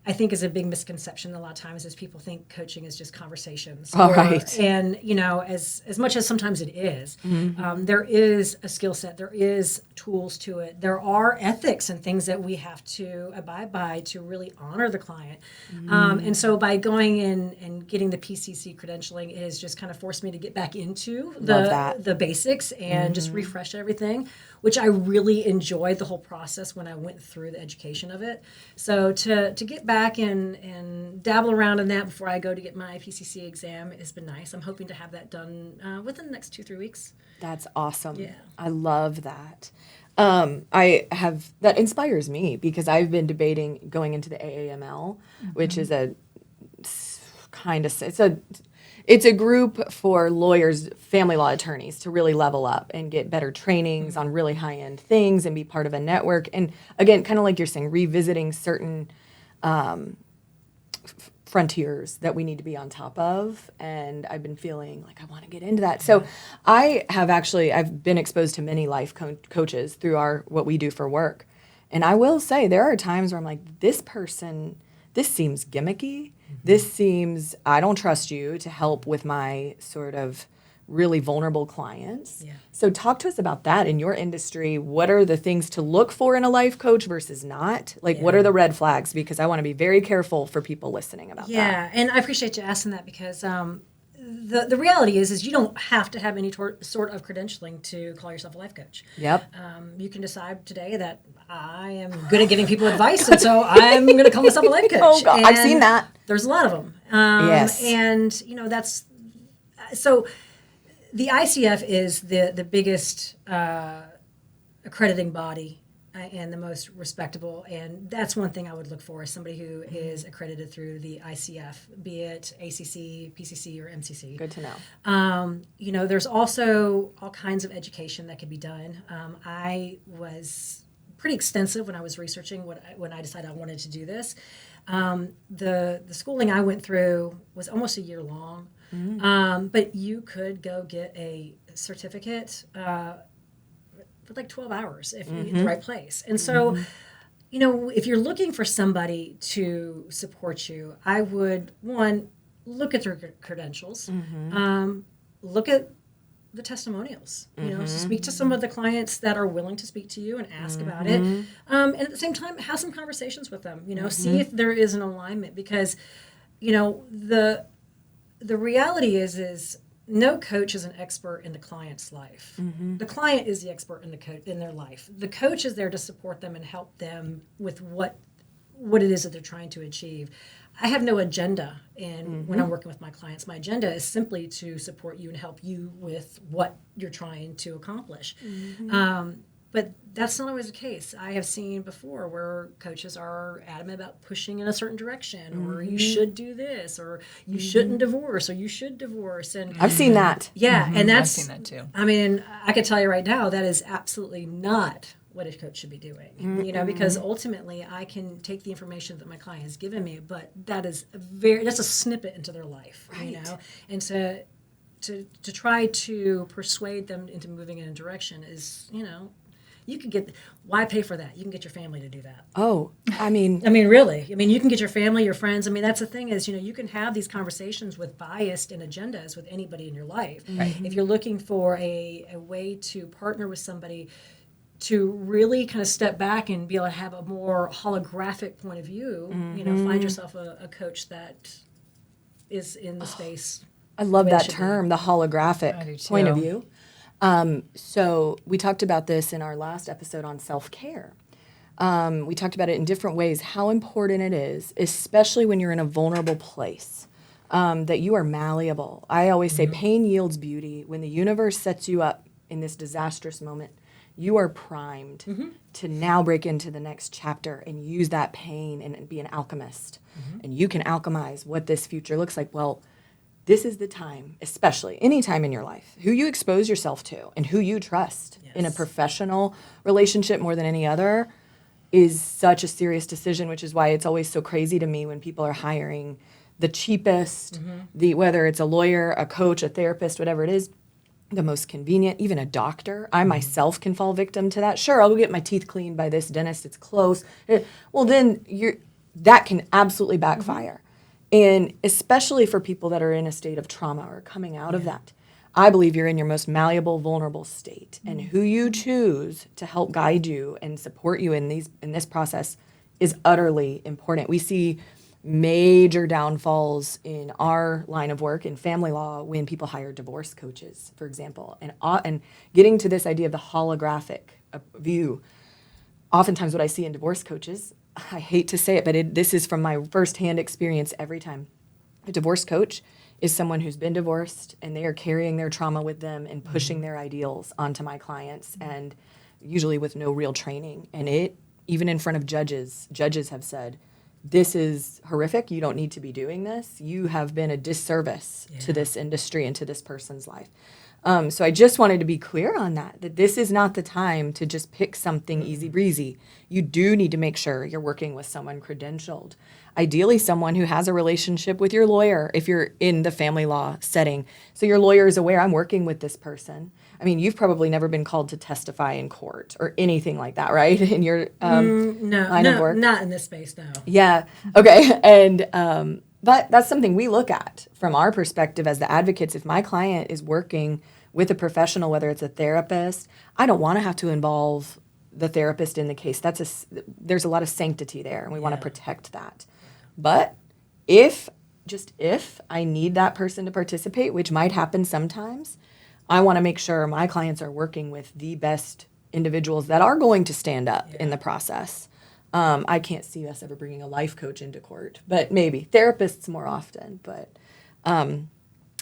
I think is a big misconception a lot of times, is people think coaching is just conversations. And as much as sometimes it is, there is a skill set, there is tools to it, there are ethics and things that we have to abide by to really honor the client. And so by going in and getting the PCC credentialing, it has just kind of forced me to get back into the basics and just refresh everything, which I really enjoyed the whole process when I went through the education of it. So to get back and dabble around in that before I go to get my PCC exam has been nice. I'm hoping to have that done within the next 2-3 weeks. That's awesome. Yeah. I love that. That inspires me, because I've been debating going into the AAML, which is it's a group for lawyers, family law attorneys, to really level up and get better trainings on really high-end things and be part of a network. And again, kind of like you're saying, revisiting certain frontiers that we need to be on top of. And I've been feeling like I want to get into that. So I've been exposed to many life coaches through what we do for work. And I will say, there are times where I'm like, this seems gimmicky. This seems, I don't trust you to help with my sort of really vulnerable clients. Yeah. So talk to us about that in your industry. What are the things to look for in a life coach versus not? Like, what are the red flags? Because I want to be very careful for people listening about that. Yeah, and I appreciate you asking that because the reality is you don't have to have any sort of credentialing to call yourself a life coach. Yep. You can decide today that I am good at giving people advice, and so I'm going to call myself a life coach. Oh, God, I've seen that. There's a lot of them. Yes. And, that's so the ICF is the biggest accrediting body and the most respectable, and that's one thing I would look for is somebody who is accredited through the ICF, be it ACC, PCC, or MCC. Good to know. There's also all kinds of education that can be done. I was pretty extensive when I was researching when I decided I wanted to do this. The schooling I went through was almost a year long, but you could go get a certificate for like 12 hours if you're in the right place. And so, if you're looking for somebody to support you, I would, one, look at their credentials, look at the testimonials, speak to some of the clients that are willing to speak to you and ask about it. And at the same time, have some conversations with them, see if there is an alignment because, the reality is no coach is an expert in the client's life. The client is the expert in their life. The coach is there to support them and help them with what it is that they're trying to achieve. I have no agenda when I'm working with my clients. My agenda is simply to support you and help you with what you're trying to accomplish. But that's not always the case. I have seen before where coaches are adamant about pushing in a certain direction, or you should do this, or you shouldn't divorce, or you should divorce. And I've seen that. yeah, and I've seen that too. I mean, I can tell you right now that is absolutely not what a coach should be doing. Because ultimately I can take the information that my client has given me, but that's a snippet into their life, and to try to persuade them into moving in a direction is, you could why pay for that? You can get your family to do that. Oh, I mean, really. You can get your family, your friends. That's the thing is, you can have these conversations with biased and agendas with anybody in your life. Right. If you're looking for a way to partner with somebody to really kind of step back and be able to have a more holographic point of view, find yourself a coach that is in the space. I love that term, the holographic point of view. So we talked about this in our last episode on self-care. We talked about it in different ways, how important it is, especially when you're in a vulnerable place, that you are malleable. I always say pain yields beauty. When the universe sets you up in this disastrous moment, you are primed to now break into the next chapter and use that pain and be an alchemist. And you can alchemize what this future looks like. Well, this is the time, especially any time in your life, who you expose yourself to and who you trust in a professional relationship more than any other is such a serious decision, which is why it's always so crazy to me when people are hiring the cheapest, whether it's a lawyer, a coach, a therapist, whatever it is, the most convenient, even a doctor. I myself can fall victim to that. Sure, I'll go get my teeth cleaned by this dentist. It's close. Well, then that can absolutely backfire. And especially for people that are in a state of trauma or coming out of that, I believe you're in your most malleable, vulnerable state. And who you choose to help guide you and support you in this process is utterly important. We see major downfalls in our line of work in family law when people hire divorce coaches, for example, and getting to this idea of the holographic view. Oftentimes what I see in divorce coaches, I hate to say it, but this is from my firsthand experience every time. A divorce coach is someone who's been divorced and they are carrying their trauma with them and pushing their ideals onto my clients, and usually with no real training. And even in front of judges have said, this is horrific. You don't need to be doing this. You have been a disservice to this industry and to this person's life. So I just wanted to be clear on that this is not the time to just pick something easy breezy. You do need to make sure you're working with someone credentialed. Ideally, someone who has a relationship with your lawyer if you're in the family law setting. So your lawyer is aware, I'm working with this person. I mean, you've probably never been called to testify in court or anything like that, right? In your line of work? Not in this space, no. Yeah. Okay. And But that's something we look at from our perspective as the advocates. If my client is working with a professional, whether it's a therapist, I don't want to have to involve the therapist in the case. There's a lot of sanctity there, and we want to protect that. But if I need that person to participate, which might happen sometimes, I want to make sure my clients are working with the best individuals that are going to stand up in the process. I can't see us ever bringing a life coach into court, but maybe therapists more often. But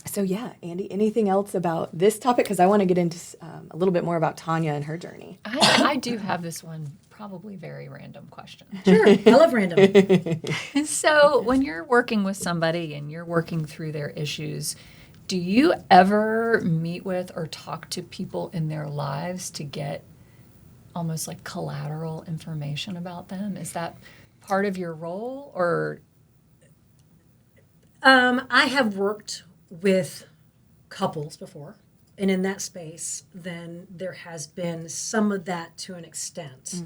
so yeah, Andee, anything else about this topic? Because I want to get into a little bit more about Tonya and her journey. I do have this one probably very random question. Sure, I love random. So when you're working with somebody and you're working through their issues, do you ever meet with or talk to people in their lives to get almost like collateral information about them? Is that part of your role, or? I have worked with couples before, and in that space, then there has been some of that to an extent.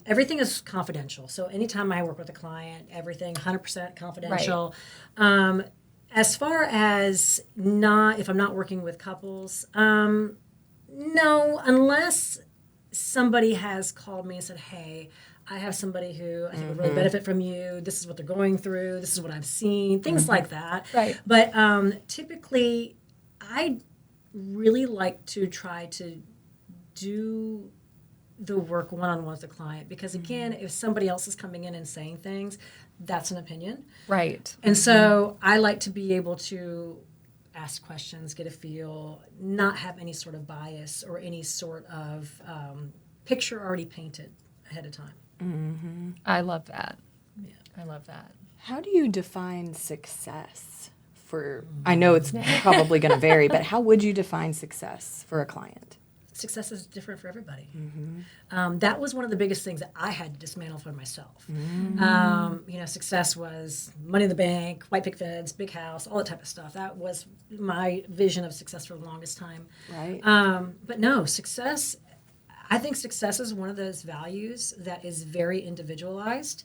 Everything is confidential. So anytime I work with a client, everything 100% confidential. Right. As far as if I'm not working with couples, no, unless somebody has called me and said, hey, I have somebody who I think would really benefit from you. This is what they're going through. This is what I've seen. Things like that. Right. But typically, I really like to try to do the work one-on-one with the client, because again, if somebody else is coming in and saying things, that's an opinion. Right. And so I like to be able to ask questions, get a feel, not have any sort of bias or any sort of picture already painted ahead of time. I love that. Yeah. I love that. How do you define success for, I know it's probably going to vary, but how would you define success for a client? Success is different for everybody. That was one of the biggest things that I had to dismantle for myself. Success was money in the bank, white picket fence, big house, all that type of stuff. That was my vision of success for the longest time. Right. But no, I think success is one of those values that is very individualized.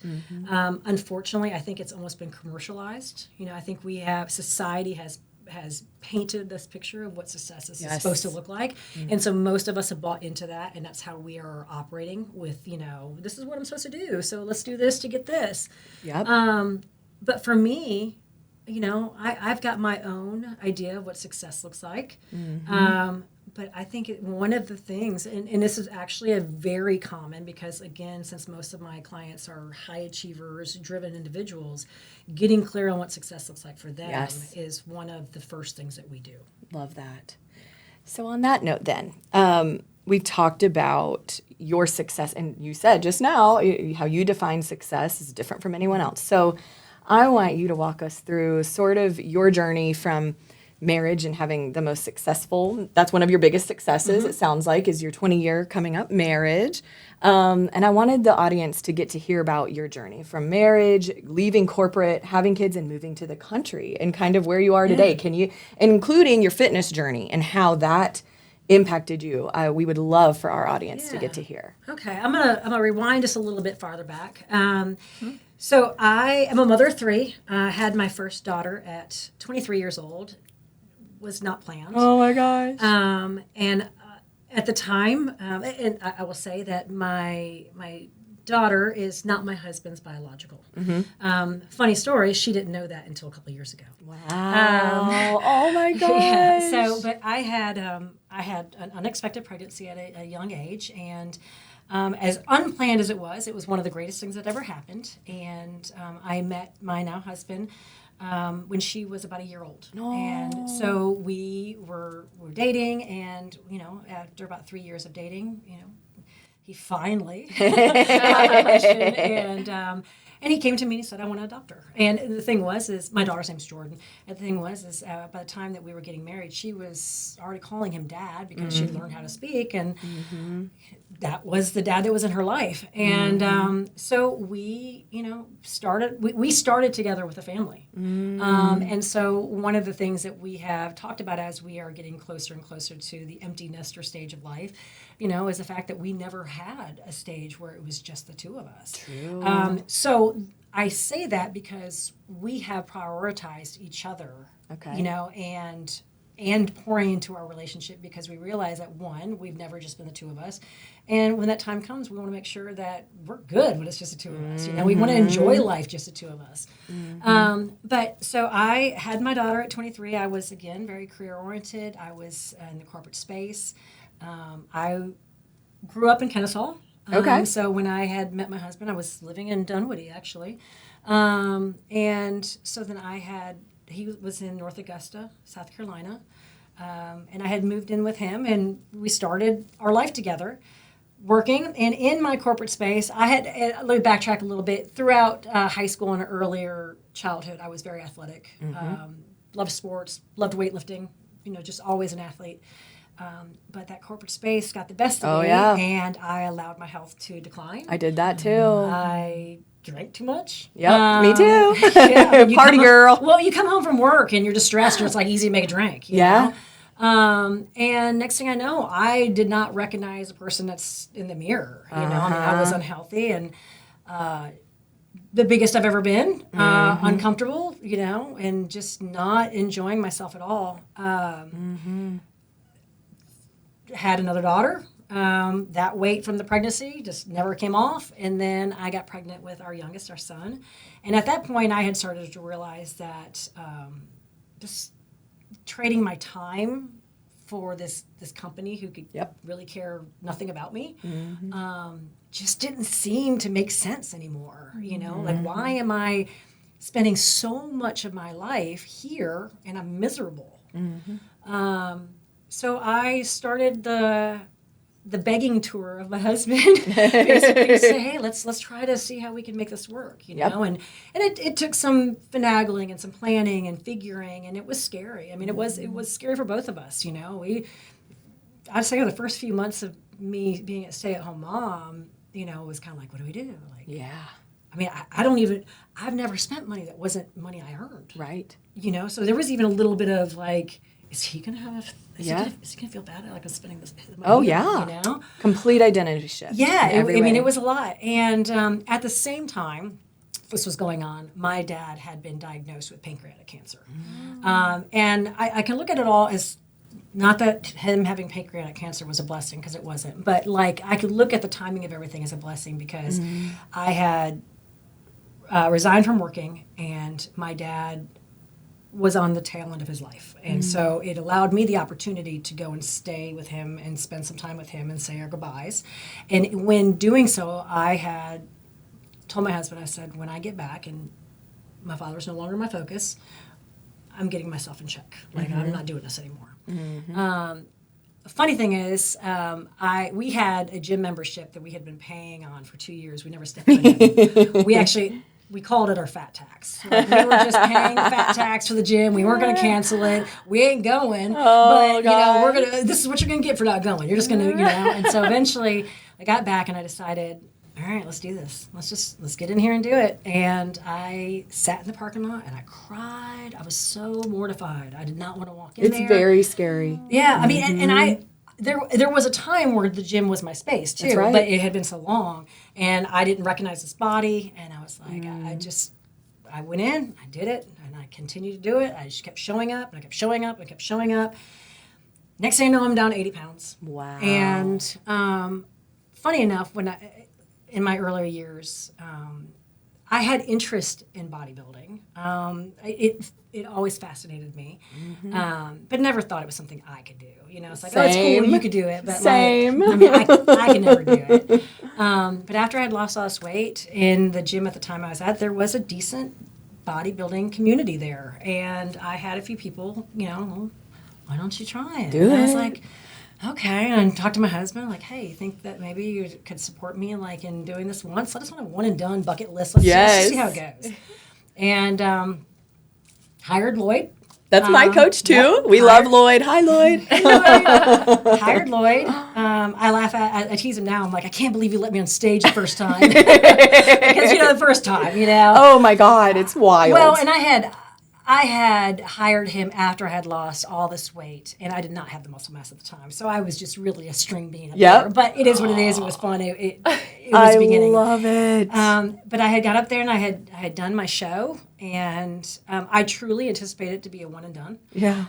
Unfortunately, I think it's almost been commercialized. I think society has painted this picture of what success is supposed to look like. And so most of us have bought into that, and that's how we are operating with, this is what I'm supposed to do, so let's do this to get this. Yep. But for me, I've got my own idea of what success looks like. But I think one of the things, and this is actually a very common, because again, since most of my clients are high achievers, driven individuals, getting clear on what success looks like for them is one of the first things that we do. Love that. So on that note then, we've talked about your success, and you said just now how you define success is different from anyone else. So I want you to walk us through sort of your journey from marriage and having the most successful, that's one of your biggest successes, it sounds like, is your 20-year coming up marriage. And I wanted the audience to get to hear about your journey from marriage, leaving corporate, having kids, and moving to the country, and kind of where you are today. Can you, including your fitness journey and how that impacted you? We would love for our audience to get to hear. Okay, I'm gonna rewind just a little bit farther back. So I am a mother of three. I had my first daughter at 23 years old. Was not planned. Oh my gosh. And at the time, and I will say that my daughter is not my husband's biological. Funny story, she didn't know that until a couple of years ago. Wow. Oh my gosh. Yeah, but I had an unexpected pregnancy at a young age, and as unplanned as it was one of the greatest things that ever happened. And I met my now husband when she was about a year old. And so we were dating, and, after about 3 years of dating, he finally had a question, and he came to me and he said, I want to adopt her. And the thing was, my daughter's name's Jordan. And the thing was, by the time that we were getting married, she was already calling him dad, because she learned how to speak, and that was the dad that was in her life. And so we, started together with a family. And so one of the things that we have talked about as we are getting closer and closer to the empty nester stage of life, is the fact that we never had a stage where it was just the two of us. So I say that because we have prioritized each other, Okay. you know, and pouring into our relationship, because we realize that, one, we've never just been the two of us. And when that time comes, we want to make sure that we're good when it's just the two of us. You know, we want to enjoy life just the two of us. But so I had my daughter at 23. I was, again, very career oriented. I was in the corporate space. I grew up in Kennesaw. Okay. So when I had met my husband, I was living in Dunwoody, actually. And so then he was in North Augusta, South Carolina. And I had moved in with him, and we started our life together, working. And in my corporate space, let me backtrack a little bit. Throughout high school and earlier childhood, I was very athletic. Loved sports, loved weightlifting, you know, just always an athlete. But that corporate space got the best of me, and I allowed my health to decline. I did that too. I drank too much. Yep, me too. Party come girl. Well, you come home from work and you're distressed, and it's like easy to make a drink. You know? And next thing I know, I did not recognize a person that's in the mirror. You know, I mean, I was unhealthy and the biggest I've ever been, uncomfortable, you know, and just not enjoying myself at all. Had another daughter. That weight from the pregnancy just never came off. And then I got pregnant with our youngest, our son. And at that point, I had started to realize that just trading my time for this company who could really care nothing about me just didn't seem to make sense anymore. You know, like, why am I spending so much of my life here and I'm miserable? So I started the begging tour of my husband, basically to say, hey, let's try to see how we can make this work, you know? And it took some finagling and some planning and figuring, and it was scary. I mean, it was scary for both of us, you know? I'd say the first few months of me being a stay-at-home mom, you know, was kind of like, what do we do? Like, I mean, I've never spent money that wasn't money I earned. Right. You know, so there was even a little bit of like, is he going to have is he going to feel bad like I'm spending this money? Oh, yeah. You know? Complete identity shift. Yeah. I mean, it was a lot. And at the same time this was going on, my dad had been diagnosed with pancreatic cancer. And I can look at it all as, not that him having pancreatic cancer was a blessing, because it wasn't, but like I could look at the timing of everything as a blessing, because I had resigned from working, and my dad was on the tail end of his life. And so it allowed me the opportunity to go and stay with him and spend some time with him and say our goodbyes. And when doing so, I had told my husband, I said, when I get back and my father's no longer my focus, I'm getting myself in check. Like, I'm not doing this anymore. The funny thing is, we had a gym membership that we had been paying on for 2 years. We never stepped on it. We called it our fat tax. Like, we were just paying fat tax for the gym. We weren't going to cancel it. We ain't going. But, you know, this is what you're going to get for not going. You're just going to, you know. And so eventually I got back and I decided, all right, let's do this. Let's get in here and do it. And I sat in the parking lot and I cried. I was so mortified. I did not want to walk in there. It's very scary. Yeah. I mean, and there was a time where the gym was my space too, right. but it had been so long, and I didn't recognize this body, and I was like, I went in, I did it, and I continued to do it. I just kept showing up, and I kept showing up, and I kept showing up. Next thing I know, I'm down 80 pounds. Wow. And funny enough, in my earlier years, I had interest in bodybuilding. It always fascinated me, but never thought it was something I could do. You know, it's like, oh, it's cool, you could do it, but Same. like, I mean, I could never do it. But after I had lost all this weight, in the gym at the time I was at, there was a decent bodybuilding community there, and I had a few people, you know, well, why don't you try it? And I was like, okay, and talked to my husband, like, hey, you think that maybe you could support me in doing this once? I just want a one and done bucket list. Let's just see how it goes. And hired Lloyd. That's my coach too. Yep. We love Lloyd. Hi, Lloyd. Hired Lloyd. I laugh I tease him now. I'm like, I can't believe you let me on stage the first time. Because, you know, the first time, you know. Oh my God, it's wild. Well, and I I had hired him after I had lost all this weight, and I did not have the muscle mass at the time. So I was just really a string bean up there. But it is what it is. It was fun. It was the beginning. I love it. But I had got up there and I had done my show, and I truly anticipated it to be a one and done. Yeah.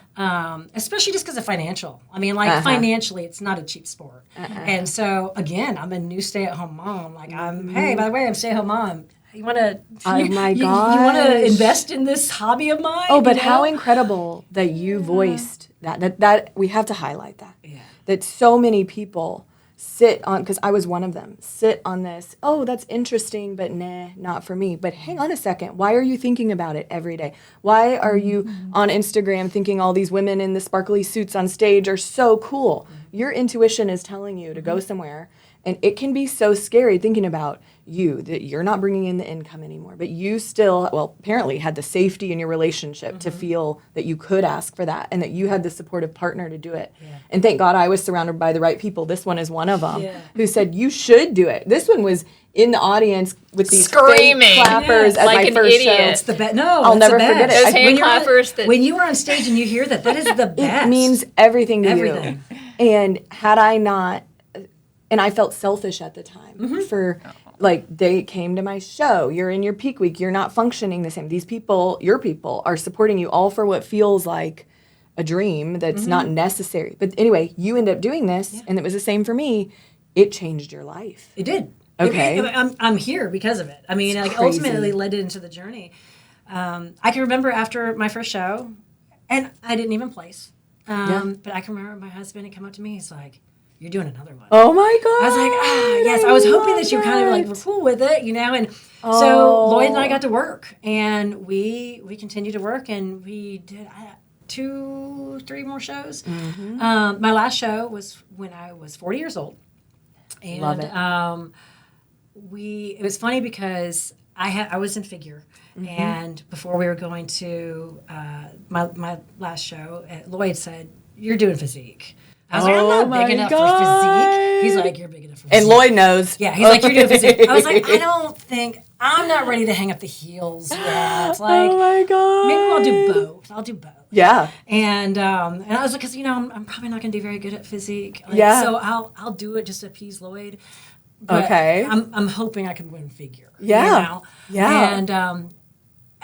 Especially just because of financial. I mean, like financially, it's not a cheap sport. And so again, I'm a new stay-at-home mom. Like hey, by the way, I'm a stay-at-home mom. You want to? Oh my you gosh. want to invest in this hobby of mine? Oh, but how incredible that you voiced that we have to highlight that. Yeah. That so many people sit on, because I was one of them, sit on this, oh, that's interesting, but nah, not for me. But hang on a second. Why are you thinking about it every day? Why are you on Instagram thinking all these women in the sparkly suits on stage are so cool? Your intuition is telling you to go somewhere. And it can be so scary thinking about you, that you're not bringing in the income anymore, but you still, well, apparently had the safety in your relationship to feel that you could ask for that and that you had the supportive partner to do it. Yeah. And thank God I was surrounded by the right people. This one is one of them who said, you should do it. This one was in the audience with these screaming fake clappers at like my an first idiot. show. It's the best. No, I'll that's never the forget best. it. Those hand clappers that When you were on stage and you hear that is the best. It means everything to Everything. you. And had I not, and I felt selfish at the time for, like, they came to my show. You're in your peak week. You're not functioning the same. These people, your people, are supporting you all for what feels like a dream that's not necessary. But anyway, you end up doing this, and it was the same for me. It changed your life. It did. Okay. I'm here because of it. I mean, It's like crazy. ultimately led it into the journey. I can remember after my first show, and I didn't even place. But I can remember my husband had come up to me. He's like, "You're doing another one." Oh my God. I was like, yes. I was hoping that you kind of like were cool with it, you know. And so Lloyd and I got to work, and we continued to work, and we did 2-3 more shows. My last show was when I was 40 years old, and Love it. it was funny because I was in figure, and before we were going to my last show, Lloyd said, "You're doing physique." I was like, "I'm not big enough for physique." He's like, "You're big enough for physique." And Lloyd knows. Yeah, he's like, "You're doing physique." I was like, I'm not ready to hang up the heels yet. Like, Oh my God. maybe I'll do both. I'll do both. Yeah. And I was like, because I'm probably not going to do very good at physique. Like, Yeah. So I'll do it just to appease Lloyd. But Okay. I'm hoping I can win figure. Yeah. You know? Yeah. And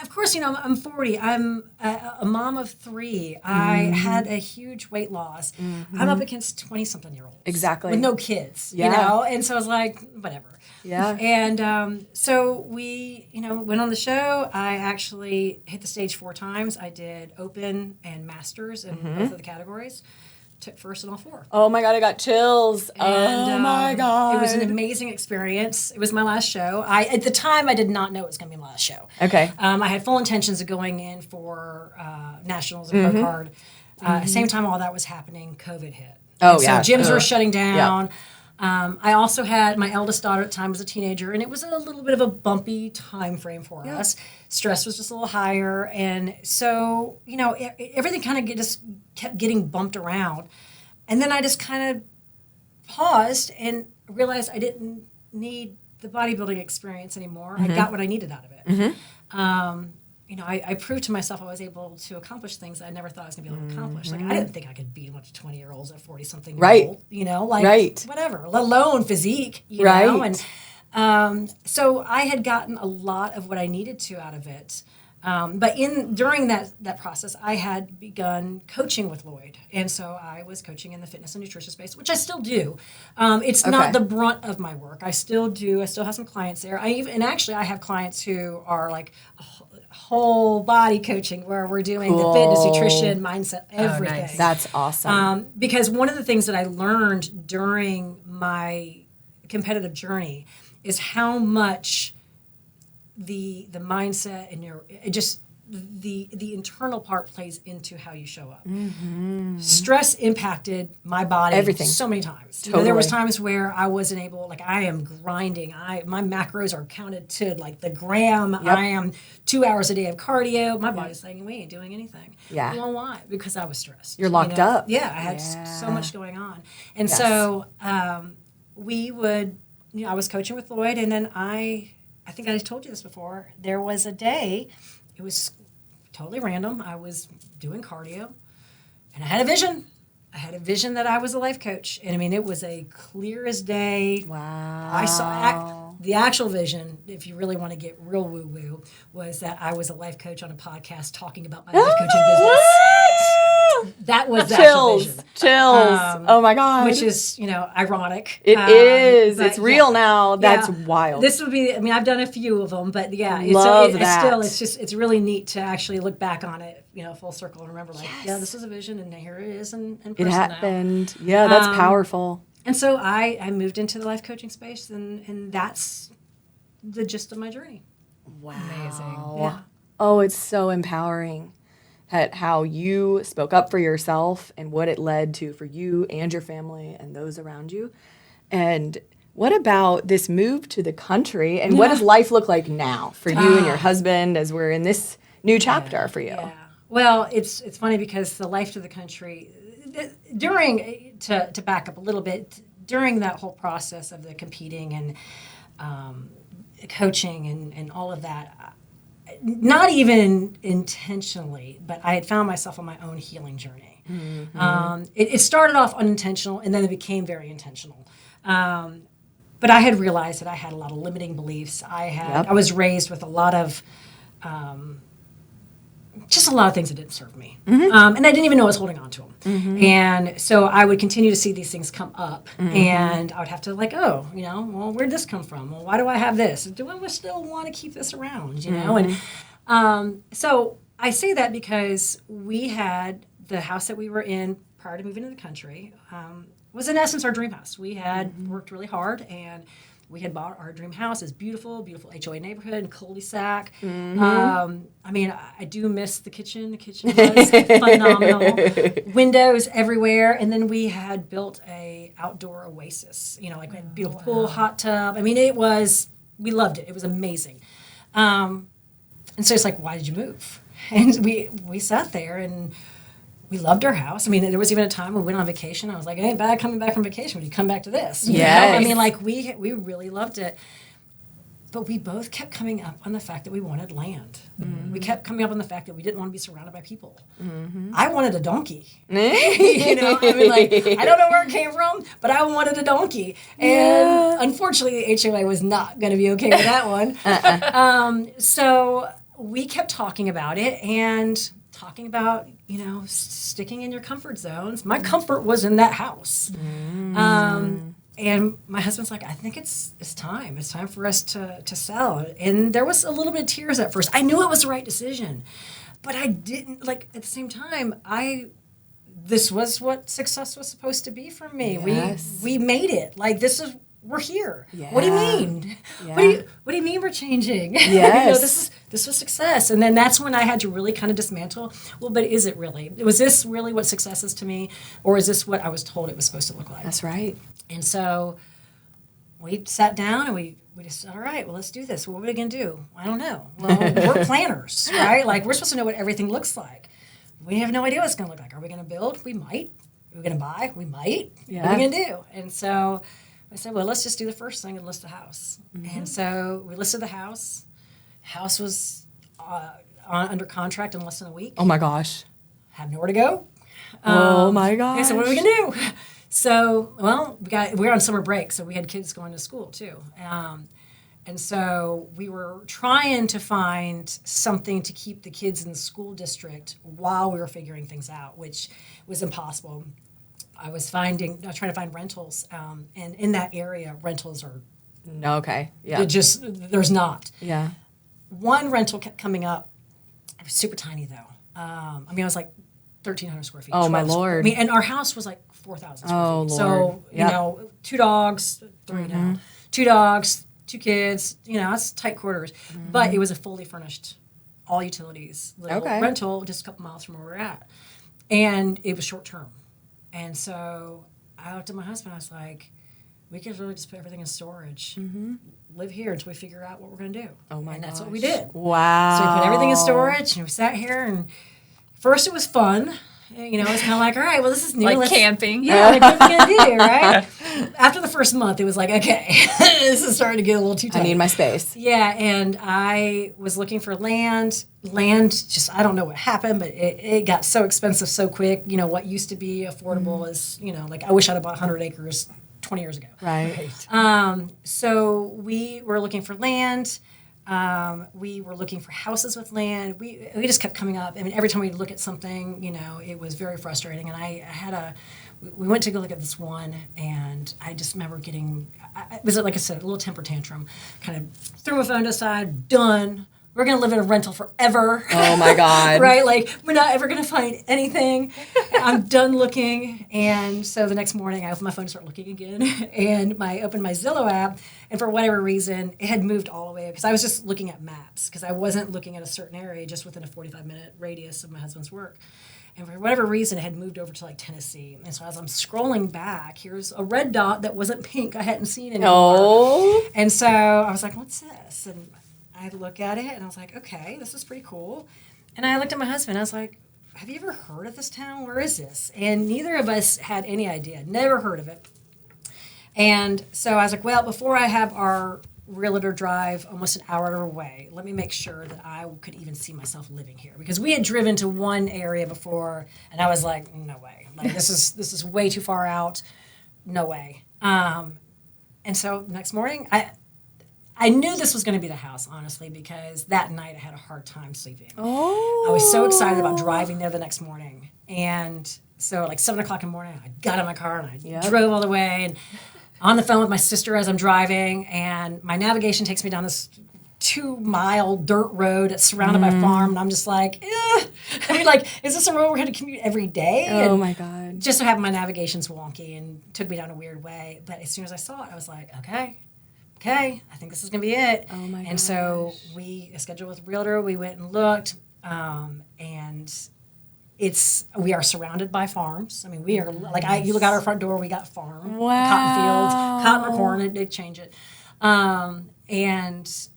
of course, I'm 40. I'm a mom of 3. I had a huge weight loss. I'm up against 20-something-year-olds. Exactly. With no kids, Yeah. you know? And so I was like, whatever. Yeah. And so we, went on the show. I actually hit the stage 4 times. I did open and masters in both of the categories. Took first in all 4. Oh my God, I got chills. And, oh my God. It was an amazing experience. It was my last show. At the time, I did not know it was going to be my last show. Okay. I had full intentions of going in for nationals and pro card. Same time all that was happening, COVID hit. Oh, And yeah. So gyms were Ugh. shutting down. I also had my eldest daughter at the time was a teenager, and it was a little bit of a bumpy time frame for us. Stress was just a little higher, and so everything kind of just kept getting bumped around. And then I just kind of paused and realized I didn't need the bodybuilding experience anymore. I got what I needed out of it. I proved to myself I was able to accomplish things that I never thought I was going to be able to accomplish. Like, I didn't think I could beat a bunch of 20-year-olds at 40-something years old, whatever, let alone physique, you know? And so I had gotten a lot of what I needed to out of it. But during that process, I had begun coaching with Lloyd. And so I was coaching in the fitness and nutrition space, which I still do. It's not the brunt of my work. I still do. I still have some clients there. I have clients who are like whole body coaching, where we're doing the fitness, nutrition, mindset, everything. nice. That's awesome. Because one of the things that I learned during my competitive journey is how much the mindset and the internal part plays into how you show up. Stress impacted my body Everything. so many times. Totally. There was times where I wasn't able, like I am grinding. My macros are counted to like the gram. I am 2 hours a day of cardio. My body's saying, we ain't doing anything. Yeah. Well, why? Because I was stressed. You're locked up. Yeah, I had so much going on. And so we would, I was coaching with Lloyd, and then I think I told you this before, there was a day, it was totally random. I was doing cardio, and I had a vision. I had a vision that I was a life coach. And I mean, it was a clear as day. Wow. I saw the actual vision, if you really want to get real woo-woo, was that I was a life coach on a podcast talking about my life coaching business. That was the actual vision. Chills. Oh my God. Which is, ironic. It is. But It's real now. That's wild. This would be, I've done a few of them, but yeah. It's really neat to actually look back on it, full circle and remember this is a vision and here it is in person it happened. Now. Yeah, that's powerful. And so I moved into the life coaching space and that's the gist of my journey. Wow. Amazing. Yeah. Oh, it's so empowering. How you spoke up for yourself and what it led to for you and your family and those around you. And what about this move to the country and what does life look like now for you and your husband as we're in this new chapter for you? Yeah. Well, it's funny because the life to the country, to back up a little bit, during that whole process of the competing and coaching and all of that, not even intentionally, but I had found myself on my own healing journey. Mm-hmm. It started off unintentional, and then it became very intentional. But I had realized that I had a lot of limiting beliefs. I was raised with a lot of just a lot of things that didn't serve me. Mm-hmm. And I didn't even know I was holding on to them. Mm-hmm. And so I would continue to see these things come up, and I would have to well, where'd this come from? Well, why do I have this? Do I still want to keep this around, And so I say that because we had the house that we were in prior to moving to the country was in essence our dream house. We had worked really hard, and we had bought our dream house. It's beautiful HOA neighborhood in cul-de-sac. I do miss the kitchen. The kitchen was phenomenal. Windows everywhere. And then we had built a outdoor oasis, we had a beautiful pool, hot tub. We loved it. It was amazing. And so it's like, why did you move? And we sat there and we loved our house. There was even a time when we went on vacation. I was like, it ain't bad coming back from vacation when you come back to this. Yes. We really loved it. But we both kept coming up on the fact that we wanted land. Mm-hmm. We kept coming up on the fact that we didn't want to be surrounded by people. Mm-hmm. I wanted a donkey. I don't know where it came from, but I wanted a donkey. And unfortunately, the HOA was not going to be okay with that one. So we kept talking about it and talking about, sticking in your comfort zones. My comfort was in that house. And my husband's like, I think it's time. It's time for us to sell. And there was a little bit of tears at first. I knew it was the right decision. But I didn't, at the same time, this was what success was supposed to be for me. Yes. We made it. We're here. Yeah. What do you mean? Yeah. What do you mean we're changing? Yes. This was success. And then that's when I had to really kind of dismantle, well, but is it really? Was this really what success is to me? Or is this what I was told it was supposed to look like? That's right. And so we sat down and we just said, all right, well, let's do this. What are we going to do? I don't know. Well, we're planners, right? We're supposed to know what everything looks like. We have no idea what it's going to look like. Are we going to build? We might. Are we going to buy? We might. Yeah. What are we going to do? And so I said, well, let's just do the first thing and list the house. Mm-hmm. And so we listed the house. House was under contract in less than a week. Oh, my gosh. Have nowhere to go. Oh, my gosh. And so what are we going to do? So, well, we're on summer break, so we had kids going to school, too. And so we were trying to find something to keep the kids in the school district while we were figuring things out, which was impossible. I was trying to find rentals, and in that area, rentals are... Okay, yeah. There's not. Yeah. One rental kept coming up. It was super tiny, though. It was like 1,300 square feet. Oh, my Lord. And our house was like 4,000 square feet. Lord. So, yep. 2 dogs, 3 now. 2 dogs, 2 kids, that's tight quarters. Mm-hmm. But it was a fully furnished, all utilities, little rental just a couple miles from where we're at. And it was short term. And so I looked at my husband, I was like, we could really just put everything in storage, live here until we figure out what we're going to do. Oh, my And that's gosh. what we did. Wow. So we put everything in storage, and we sat here, and first it was fun. It's kind of like, all right, well, this is new. Like camping. Yeah, what are we going to do, right? after the first month, it was like, okay, this is starting to get a little too tight. I need my space. Yeah, and I was looking for land. Land, just, I don't know what happened, but it got so expensive so quick. You know, what used to be affordable is, you know, like I wish I'd have bought 100 acres 20 years ago. Right. So we were looking for land. We were looking for houses with land. We just kept coming up. I mean, every time we look at something, you know, it was very frustrating. And we went to go look at this one, and I just remember getting, it was like I said, a little temper tantrum. Kind of threw my phone to the side, done. We're going to live in a rental forever. Oh, my God. Right? Like, we're not ever going to find anything. I'm done looking. And so the next morning, I opened my phone and started looking again. And I opened my Zillow app. And for whatever reason, it had moved all the way. Because I was just looking at maps. Because I wasn't looking at a certain area just within a 45-minute radius of my husband's work. And for whatever reason, it had moved over to, like, Tennessee. And so as I'm scrolling back, here's a red dot that wasn't pink I hadn't seen anymore. Oh. And so I was like, what's this? And I look at it, and I was like, okay, this is pretty cool. And I looked at my husband, and I was like, have you ever heard of this town? Where is this? And neither of us had any idea, never heard of it. And so I was like, well, before I have our realtor drive almost an hour away, let me make sure that I could even see myself living here. Because we had driven to one area before, and I was like, no way. Like, this is way too far out. No way. And so the next morning, I knew this was going to be the house, honestly, because that night I had a hard time sleeping. Oh. I was so excited about driving there the next morning. And so, like, 7 o'clock in the morning, I got in my car and I drove all the way, and on the phone with my sister as I'm driving, and my navigation takes me down this 2-mile dirt road that's surrounded by farm, and I'm just like, I mean, like, is this a road we're going to commute every day? Oh, and my God. just so happened my navigation's wonky and took me down a weird way. But as soon as I saw it, I was like, okay, I think this is going to be it. Oh, my gosh. And so we scheduled with a realtor. We went and looked, and we are surrounded by farms. I mean, we are, like, you look out our front door, we got farm, Wow. cotton fields, cotton or corn, they change it. And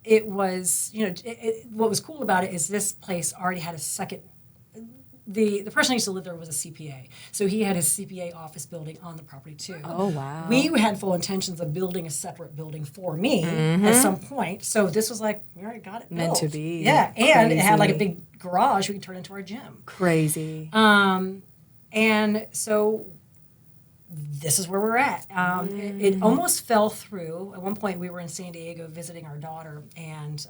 it was, you know, what was cool about it is this place already had a second. The person who used to live there was a CPA. So he had his CPA office building on the property too. Oh, wow. We had full intentions of building a separate building for me at some point. So this was like, we already got it Meant built. to be. Yeah, and it had like a Crazy. big garage we could turn into our gym. Crazy. And so this is where we're at. It almost fell through. At one point, we were in San Diego visiting our daughter, and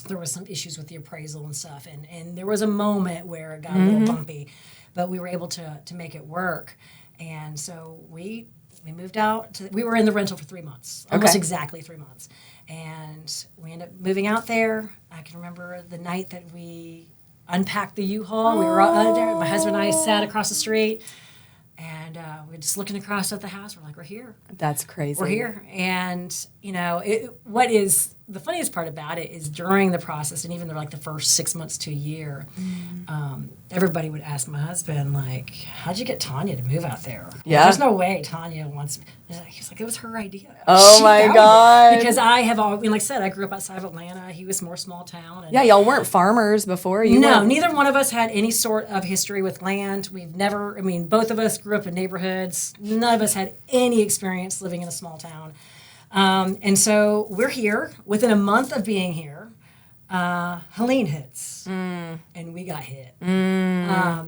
there was some issues with the appraisal and stuff. And there was a moment where it got a little bumpy, but we were able to make it work. And so we moved out. We were in the rental for 3 months, almost exactly 3 months. And we ended up moving out there. I can remember the night that we unpacked the U-Haul. We were out there. My husband and I sat across the street. And we're just looking across at the house. We're like, we're here. That's crazy. We're here. And, you know, what is the funniest part about it is during the process, and even like the first 6 months to a year, everybody would ask my husband, like, how'd you get Tonya to move out there? Yeah. There's no way Tonya wants me. He's like, it was her idea. Oh, She my found it. God. Because I have all, I mean, like I said, I grew up outside of Atlanta. He was more small town. And Yeah, y'all weren't farmers before. You no, weren't- neither one of us had any sort of history with land. We've never, I mean, both of us grew up in neighborhoods. None of us had any experience living in a small town. And so we're here. Within a month of being here, Helene hits, and we got hit.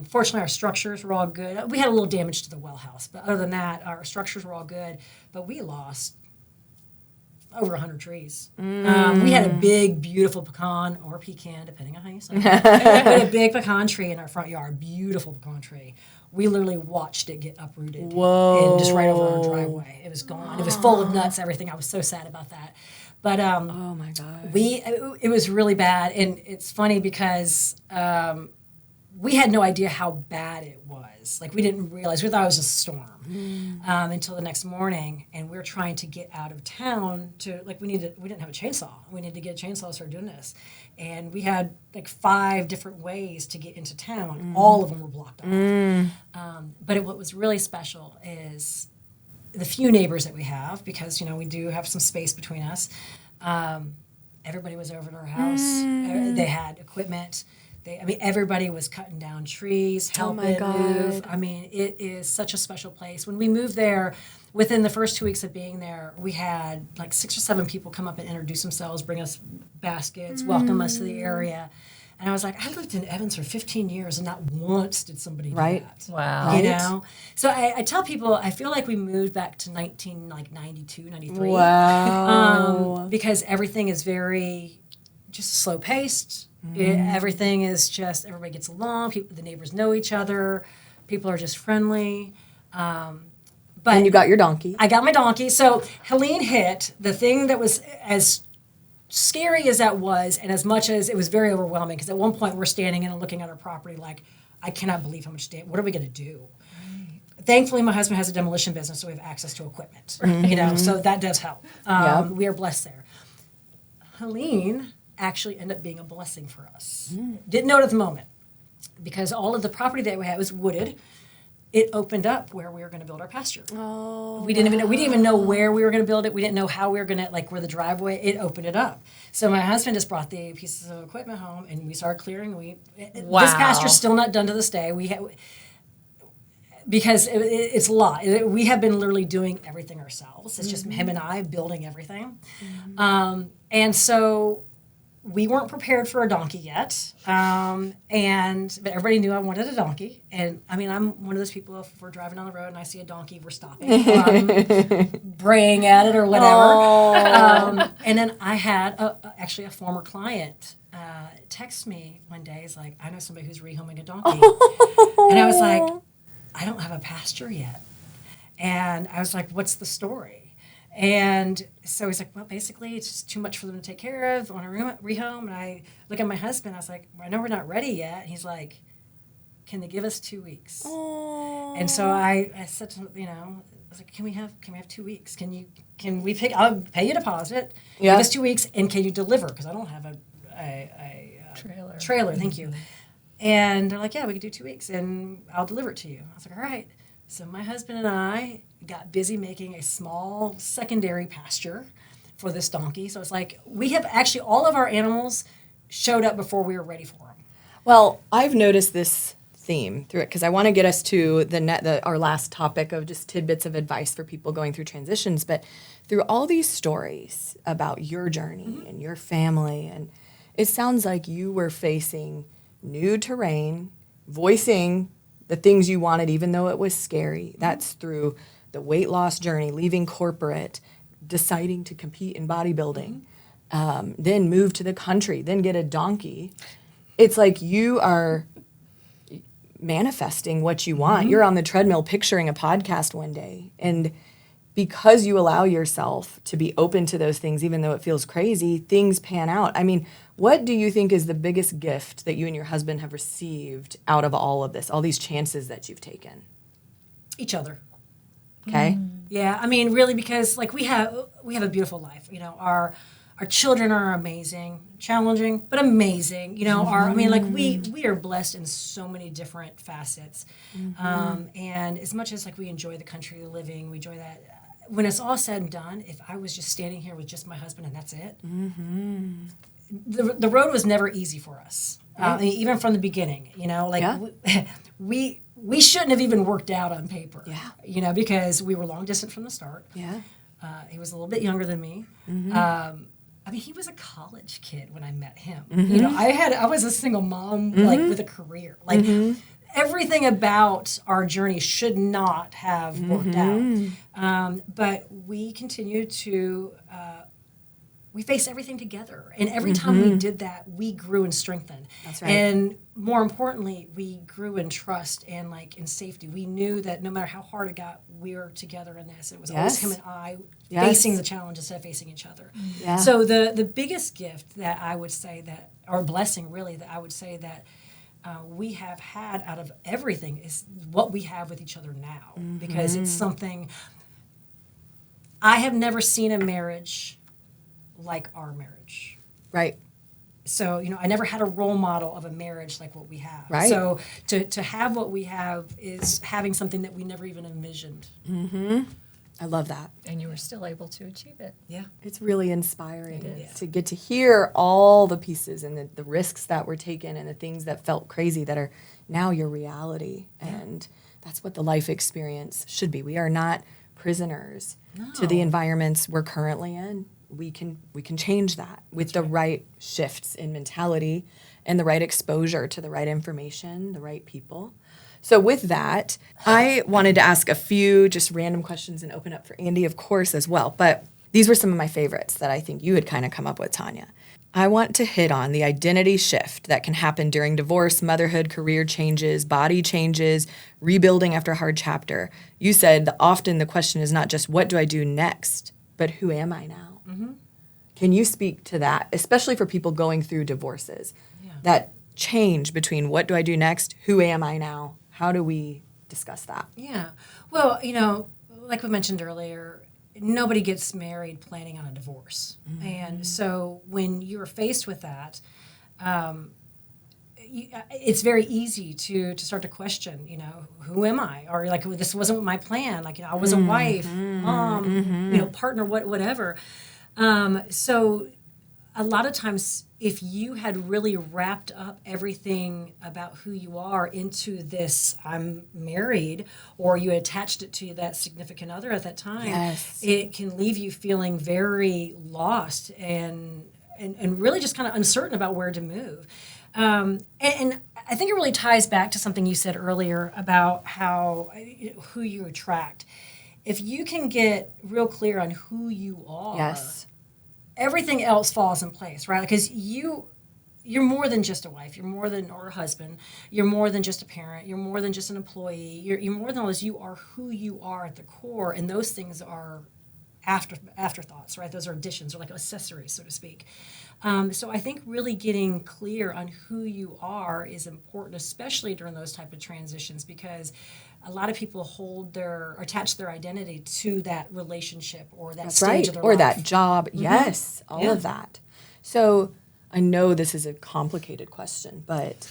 Fortunately, our structures were all good. We had a little damage to the well house, but other than that, our structures were all good. But we lost over 100 trees. We had a big, beautiful pecan or pecan, depending on how you say it. We had a big pecan tree in our front yard, beautiful pecan tree. We literally watched it get uprooted. Whoa. And just right over our driveway. It was gone. It was full of nuts, everything. I was so sad about that. But Oh, my God. it was really bad. And it's funny because we had no idea how bad it was. Like, we didn't realize. We thought it was just a storm until the next morning. And we were trying to get out of town to, like, we didn't have a chainsaw. We needed to get a chainsaw to start doing this. And we had, like, 5 different ways to get into town. All of them were blocked off. But what was really special is the few neighbors that we have, because, you know, we do have some space between us. Everybody was over at our house. They had equipment. Everybody was cutting down trees, helping move. I mean, it is such a special place. When we moved there, within the first 2 weeks of being there, we had like 6 or 7 people come up and introduce themselves, bring us baskets, welcome us to the area. And I was like, I lived in Evans for 15 years, and not once did somebody do that. Wow. You know? So I tell people, I feel like we moved back to 92, 93. Wow. Because everything is very just slow-paced. Everything is just, everybody gets along. The neighbors know each other. People are just friendly. But And you got your donkey. I got my donkey. So Helene hit the thing that was as scary as that was, and as much as it was very overwhelming, because at one point we're standing and looking at our property like, I cannot believe how much what are we going to do? Right. Thankfully, my husband has a demolition business, so we have access to equipment, you know, so that does help. We are blessed there. Helene actually ended up being a blessing for us. Didn't know it at the moment, because all of the property that we had was wooded. It opened up where we were going to build our pasture. Oh, we didn't even know where we were going to build it. We didn't know how we were going to, like, where the driveway. It opened it up. So my husband just brought the pieces of equipment home, and we started clearing. This pasture's still not done to this day. Because it's a lot. We have been literally doing everything ourselves. It's just him and I building everything. And so we weren't prepared for a donkey yet, but everybody knew I wanted a donkey. And I mean, I'm one of those people, if we're driving down the road and I see a donkey, we're stopping, braying at it or whatever. And then I had actually a former client text me one day. He's like, I know somebody who's rehoming a donkey. And I was like, I don't have a pasture yet. And I was like, what's the story? And so he's like, well, basically, it's just too much for them to take care of on a rehome. And I look at my husband. I was like, well, I know we're not ready yet. And he's like, can they give us 2 weeks? Aww. And so I said to him, you know, I was like, can we have 2 weeks? I'll pay you a deposit. Give us 2 weeks, and can you deliver? Because I don't have a trailer. Thank you. And they're like, yeah, we can do 2 weeks, and I'll deliver it to you. I was like, all right. So my husband and I got busy making a small secondary pasture for this donkey. So it's like, we have actually, all of our animals showed up before we were ready for them. Well, I've noticed this theme through it, because I want to get us to our last topic of just tidbits of advice for people going through transitions. But through all these stories about your journey and your family, and it sounds like you were facing new terrain, voicing the things you wanted, even though it was scary. That's through the weight loss journey, leaving corporate, deciding to compete in bodybuilding, then move to the country, then get a donkey. It's like you are manifesting what you want. You're on the treadmill picturing a podcast one day. And because you allow yourself to be open to those things, even though it feels crazy, things pan out. I mean, what do you think is the biggest gift that you and your husband have received out of all of this, all these chances that you've taken? Each other. Okay. Yeah, I mean, really, because like we have a beautiful life. You know, our children are amazing, challenging, but amazing. You know, we are blessed in so many different facets. And as much as like we enjoy the country we're living, we enjoy that. When it's all said and done, if I was just standing here with just my husband and that's it, the road was never easy for us. Even from the beginning, you know, like we shouldn't have even worked out on paper, you know, because we were long distance from the start. Yeah. He was a little bit younger than me. I mean, he was a college kid when I met him. You know, I was a single mom, like with a career. Like everything about our journey should not have worked out. But we continued to, we faced everything together. And every time we did that, we grew and strengthened. That's right. And more importantly, we grew in trust and like in safety. We knew that no matter how hard it got, we were together in this. It was always him and I facing the challenge instead of facing each other. Yeah. So the biggest gift that I would say that, or blessing really, that I would say that we have had out of everything is what we have with each other now. Because it's something, I have never seen a marriage like our marriage. Right. So, you know, I never had a role model of a marriage like what we have. Right. So to have what we have is having something that we never even envisioned. I love that. And you were still able to achieve it. Yeah. It's really inspiring is. to get to hear all the pieces and the risks that were taken and the things that felt crazy that are now your reality. And that's what the life experience should be. We are not prisoners to the environments we're currently in. We can change that with the right shifts in mentality and the right exposure to the right information, the right people. So with that, I wanted to ask a few just random questions and open up for Andee, of course, as well. But these were some of my favorites that I think you had kind of come up with, Tonya. I want to hit on the identity shift that can happen during divorce, motherhood, career changes, body changes, rebuilding after a hard chapter. You said that often the question is not just what do I do next, but who am I now? Mm-hmm. Can you speak to that, especially for people going through divorces? Yeah. That change between what do I do next, who am I now? How do we discuss that? Yeah. Well, like we mentioned earlier, nobody gets married planning on a divorce. Mm-hmm. And so when you're faced with that, it's very easy to start to question, who am I? Or like, this wasn't my plan. Like, I was a wife, mom, partner, whatever. So a lot of times, if you had really wrapped up everything about who you are into this, I'm married, or you attached it to that significant other at that time, it can leave you feeling very lost and really just kind of uncertain about where to move. And I think it really ties back to something you said earlier about who you attract. If you can get real clear on who you are, everything else falls in place, right? Because you're more than just a wife. You're more than, or a husband. You're more than just a parent. You're more than just an employee. You're more than all this. You are who you are at the core, and those things are afterthoughts, right? Those are additions, or like accessories, so to speak. So I think really getting clear on who you are is important, especially during those type of transitions, because a lot of people attach their identity to that relationship or that stage of their life. Or that job. Mm-hmm. Yes, all of that. So I know this is a complicated question, but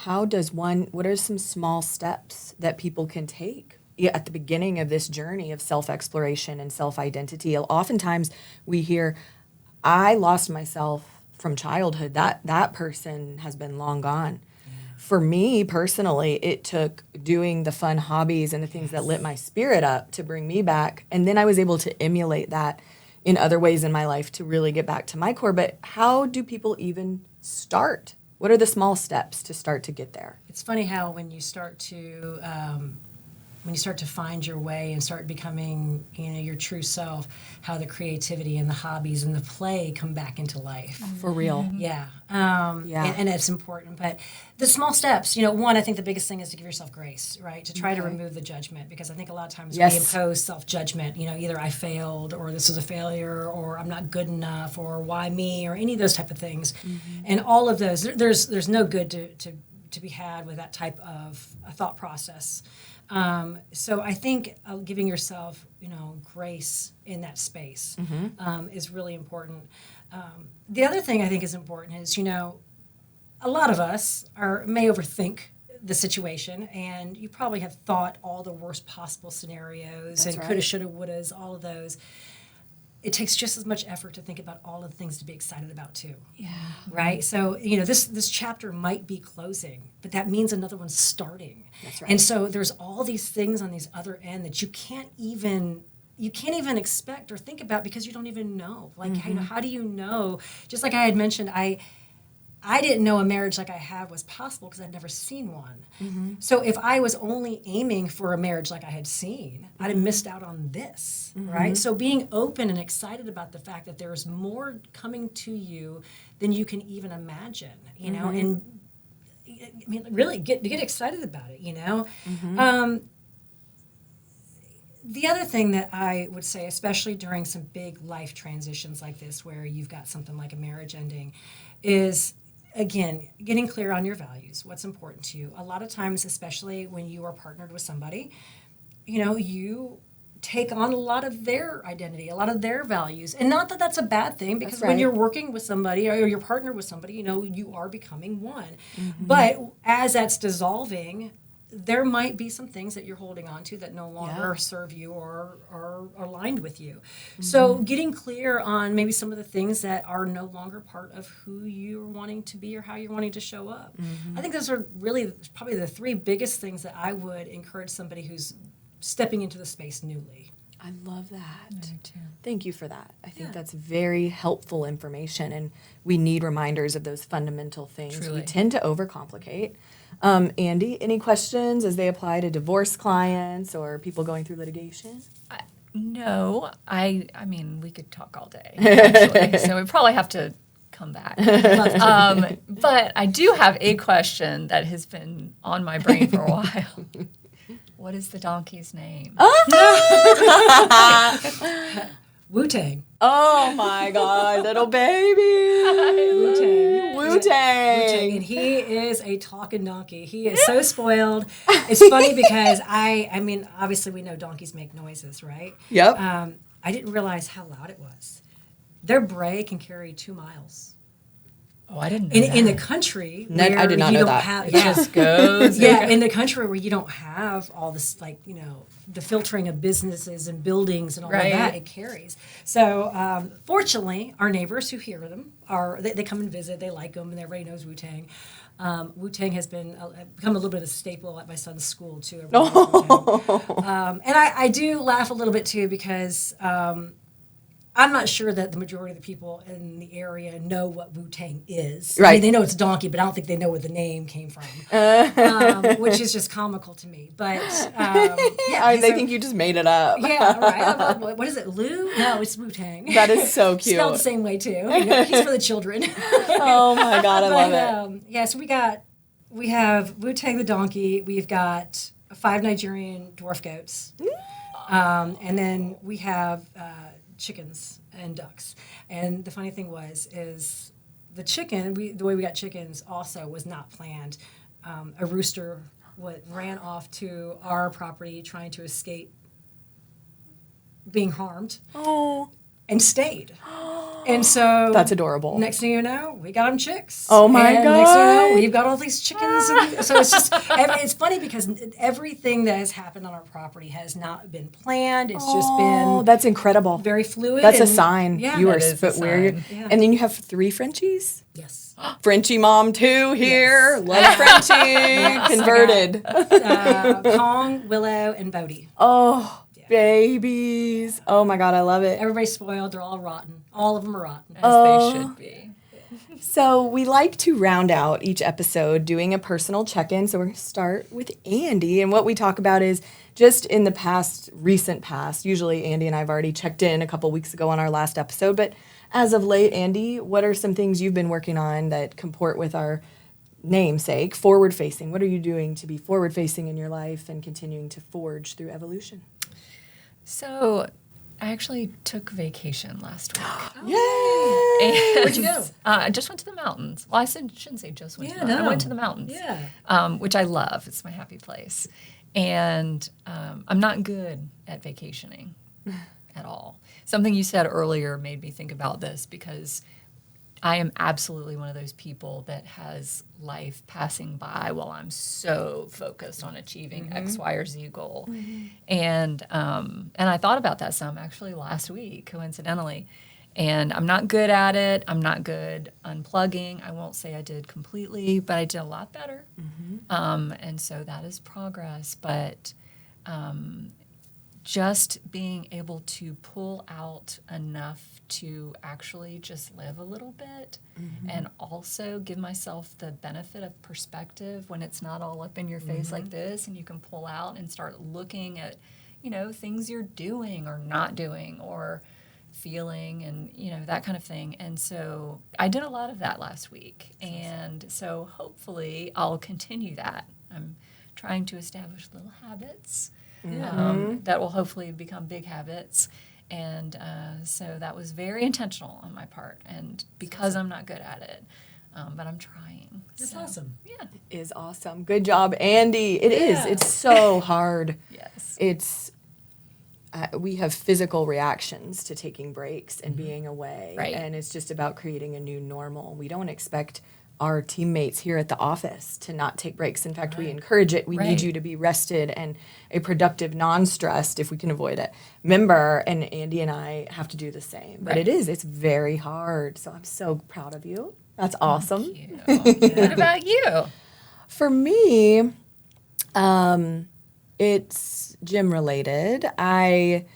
what are some small steps that people can take at the beginning of this journey of self-exploration and self-identity? Oftentimes we hear, I lost myself from childhood. That person has been long gone. For me personally, it took doing the fun hobbies and the things that lit my spirit up to bring me back. And then I was able to emulate that in other ways in my life to really get back to my core. But how do people even start? What are the small steps to start to get there? It's funny how when you start to find your way and start becoming, your true self, how the creativity and the hobbies and the play come back into life. For real. Yeah. And it's important. But the small steps, one, I think the biggest thing is to give yourself grace, right? To try to remove the judgment, because I think a lot of times we impose self-judgment, either I failed, or this is a failure, or I'm not good enough, or why me, or any of those type of things. Mm-hmm. And all of those, there's no good to be had with that type of a thought process. So I think giving yourself, grace in that space is really important. The other thing I think is important is, a lot of us may overthink the situation, and you probably have thought all the worst possible scenarios and coulda, shoulda, wouldas, all of those. It takes just as much effort to think about all of the things to be excited about too. Yeah. Right? So, this chapter might be closing, but that means another one's starting. That's right. And so there's all these things on these other end that you can't even expect or think about, because you don't even know. Like, how do you know? Just like I had mentioned, I didn't know a marriage like I have was possible because I'd never seen one. Mm-hmm. So if I was only aiming for a marriage like I had seen, I'd have missed out on this, right? So being open and excited about the fact that there's more coming to you than you can even imagine, and really get excited about it, The other thing that I would say, especially during some big life transitions like this, where you've got something like a marriage ending, is, again, getting clear on your values, what's important to you. A lot of times, especially when you are partnered with somebody, you take on a lot of their identity, a lot of their values. And not that that's a bad thing, because when you're working with somebody or you're partnered with somebody, you are becoming one. Mm-hmm. But as that's dissolving, there might be some things that you're holding on to that no longer serve you or are aligned with you. So getting clear on maybe some of the things that are no longer part of who you're wanting to be or how you're wanting to show up. I think those are really probably the three biggest things that I would encourage somebody who's stepping into the space newly. I love that. Thank you for that. I think that's very helpful information, and we need reminders of those fundamental things. Truly. We tend to overcomplicate. Andee, any questions as they apply to divorce clients or people going through litigation? No, I mean, we could talk all day, actually, so we probably have to come back. But I do have a question that has been on my brain for a while. What is the donkey's name? Wu-Tang. Oh my God, little baby. Wu-Tang. Wu-Tang. And he is a talking donkey. He is so spoiled. It's funny because I mean, obviously we know donkeys make noises, right? Yep. I didn't realize how loud it was. Their bray can carry 2 miles. Oh, I didn't know In the country, No, where I did not you know don't that. have, It just goes. yeah, in the country where you don't have all this, like, you know, the filtering of businesses and buildings and all Right. of that, it carries. So, fortunately, our neighbors who hear them they come and visit. They like them, and everybody knows Wu-Tang. Wu-Tang has become a little bit of a staple at my son's school too. Everybody knows Wu-Tang. And I do laugh a little bit too because I'm not sure that the majority of the people in the area know what Wu-Tang is. Right. I mean, they know it's a donkey, but I don't think they know where the name came from, which is just comical to me. But They think you just made it up. yeah, right. What is it, Lou? No, it's Wu-Tang. That is so cute. Spelled the same way too. You know, he's for the children. Oh my God, I love it. Yeah, so we have Wu-Tang the donkey. We've got 5 Nigerian dwarf goats, and then we have chickens and ducks. And the funny thing is the chicken. The way we got chickens also was not planned. A rooster ran off to our property trying to escape being harmed. Oh, and stayed. And so that's adorable. Next thing you know, we got them chicks. Oh my and God. Next thing you know, we've got all these chickens. And so it's just, it's funny because everything that has happened on our property has not been planned. It's just Oh, been that's incredible. very fluid. That's a and- sign. Yeah. You are That is a where you're, sign. Yeah. and then you have 3 Frenchies. Yes. Frenchie mom too here. Yes. Love Frenchie. Converted. Kong, Willow, and Bodie. Oh, babies. Oh my God, I love it. Everybody's spoiled. They're all rotten. All of them are rotten. As they should be. So we like to round out each episode doing a personal check-in. So we're going to start with Andee. And what we talk about is just in the recent past, usually Andee and I have already checked in a couple weeks ago on our last episode. But as of late, Andee, what are some things you've been working on that comport with our namesake, forward-facing? What are you doing to be forward-facing in your life and continuing to forge through evolution? So I actually took vacation last week. Yay! Where'd you go? I just went to the mountains. Well, I shouldn't say just went to the mountains. I went to the mountains, which I love. It's my happy place. And I'm not good at vacationing at all. Something you said earlier made me think about this because I am absolutely one of those people that has life passing by while I'm so focused on achieving X, Y, or Z goal. And I thought about that some actually last week, coincidentally. And I'm not good at it. I'm not good unplugging. I won't say I did completely, but I did a lot better. And so that is progress. But just being able to pull out enough to actually just live a little bit and also give myself the benefit of perspective when it's not all up in your face like this, and you can pull out and start looking at, things you're doing or not doing or feeling and, that kind of thing. And so I did a lot of that last week. And so hopefully I'll continue that. I'm trying to establish little habits that will hopefully become big habits. And so that was very intentional on my part, and because I'm not good at it, but I'm trying. That's awesome. Yeah. Is awesome. Good job, Andee. It is. It's so hard. Yes. It's we have physical reactions to taking breaks and being away. Right. And it's just about creating a new normal. We don't expect our teammates here at the office to not take breaks. In fact, we encourage it. We need you to be rested and a productive, non-stressed, if we can avoid it, member. And Andee and I have to do the same. But it's very hard. So I'm so proud of you. That's awesome. What about you? For me, it's gym related. I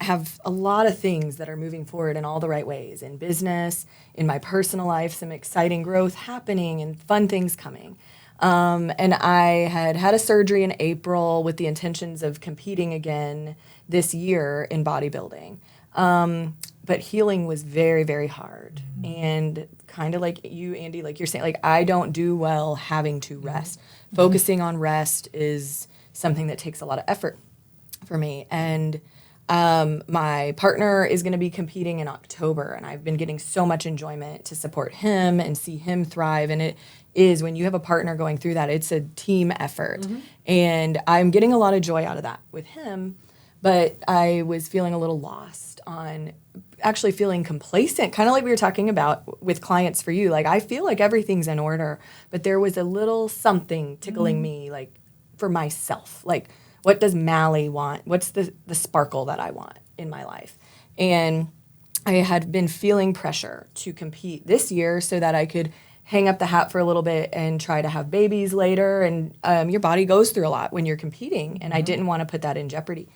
have a lot of things that are moving forward in all the right ways, in business, in my personal life, some exciting growth happening and fun things coming. And I had a surgery in April with the intentions of competing again this year in bodybuilding. But healing was very, very hard. And kind of like you, Andee, like you're saying, like I don't do well having to rest. Focusing on rest is something that takes a lot of effort for me. And my partner is going to be competing in October, and I've been getting so much enjoyment to support him and see him thrive. And it is, when you have a partner going through that, it's a team effort. And I'm getting a lot of joy out of that with him. But I was feeling a little lost on actually feeling complacent, kind of like we were talking about with clients for you. Like I feel like everything's in order, but there was a little something tickling me, like for myself, like what does Mali want? What's the sparkle that I want in my life? And I had been feeling pressure to compete this year so that I could hang up the hat for a little bit and try to have babies later. And your body goes through a lot when you're competing, and I didn't want to put that in jeopardy.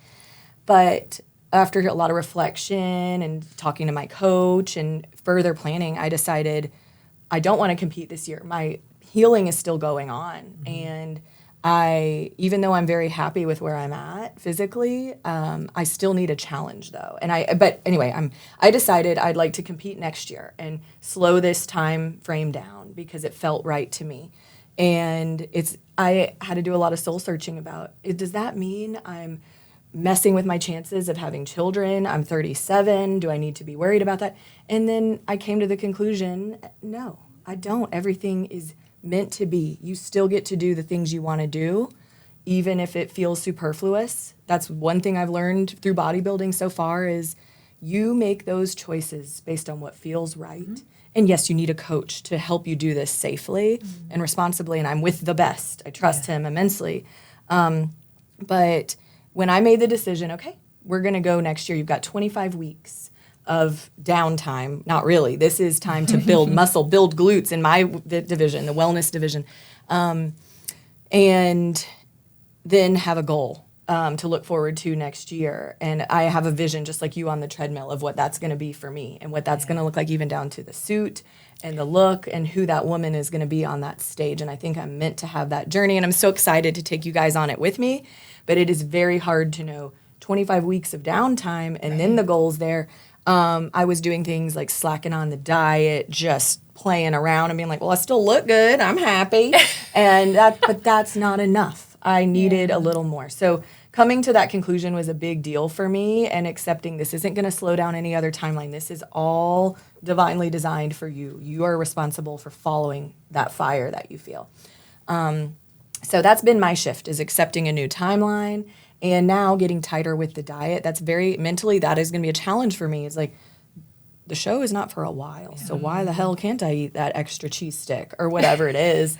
But after a lot of reflection and talking to my coach and further planning, I decided I don't want to compete this year. My healing is still going on, and even though I'm very happy with where I'm at physically, I still need a challenge though. But anyway, I decided I'd like to compete next year and slow this time frame down because it felt right to me. And I had to do a lot of soul searching about, does that mean I'm messing with my chances of having children? I'm 37. Do I need to be worried about that? And then I came to the conclusion, no, I don't. Everything is meant to be. You still get to do the things you want to do, even if it feels superfluous. That's one thing I've learned through bodybuilding so far is you make those choices based on what feels right. And yes, you need a coach to help you do this safely and responsibly, and I'm with the best. I trust him immensely. But when I made the decision, okay, we're going to go next year, you've got 25 weeks of downtime. Not really. This is time to build muscle, build glutes in my division, the wellness division, and then have a goal to look forward to next year. And I have a vision, just like you on the treadmill, of what that's going to be for me and what that's going to look like, even down to the suit and the look and who that woman is going to be on that stage. And I think I'm meant to have that journey, and I'm so excited to take you guys on it with me. But it is very hard to know 25 weeks of downtime and then the goals there. I was doing things like slacking on the diet, just playing around and being like, well, I still look good. I'm happy. But that's not enough. I needed a little more. So coming to that conclusion was a big deal for me, and accepting this isn't going to slow down any other timeline. This is all divinely designed for you. You are responsible for following that fire that you feel. So that's been my shift, is accepting a new timeline. And now getting tighter with the diet. That's very mentally, that is going to be a challenge for me. It's like, the show is not for a while. So why the hell can't I eat that extra cheese stick or whatever it is?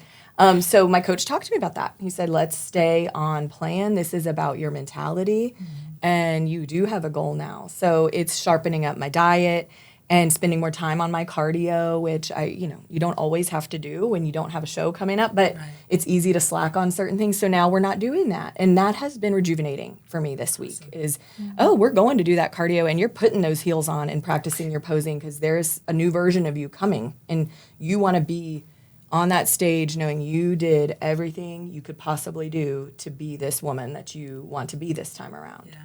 So my coach talked to me about that. He said, let's stay on plan. This is about your mentality. And you do have a goal now. So it's sharpening up my diet and spending more time on my cardio, which you don't always have to do when you don't have a show coming up, but it's easy to slack on certain things. So now we're not doing that. And that has been rejuvenating for me this week is, we're going to do that cardio, and you're putting those heels on and practicing your posing because there's a new version of you coming, and you want to be on that stage knowing you did everything you could possibly do to be this woman that you want to be this time around. Yeah.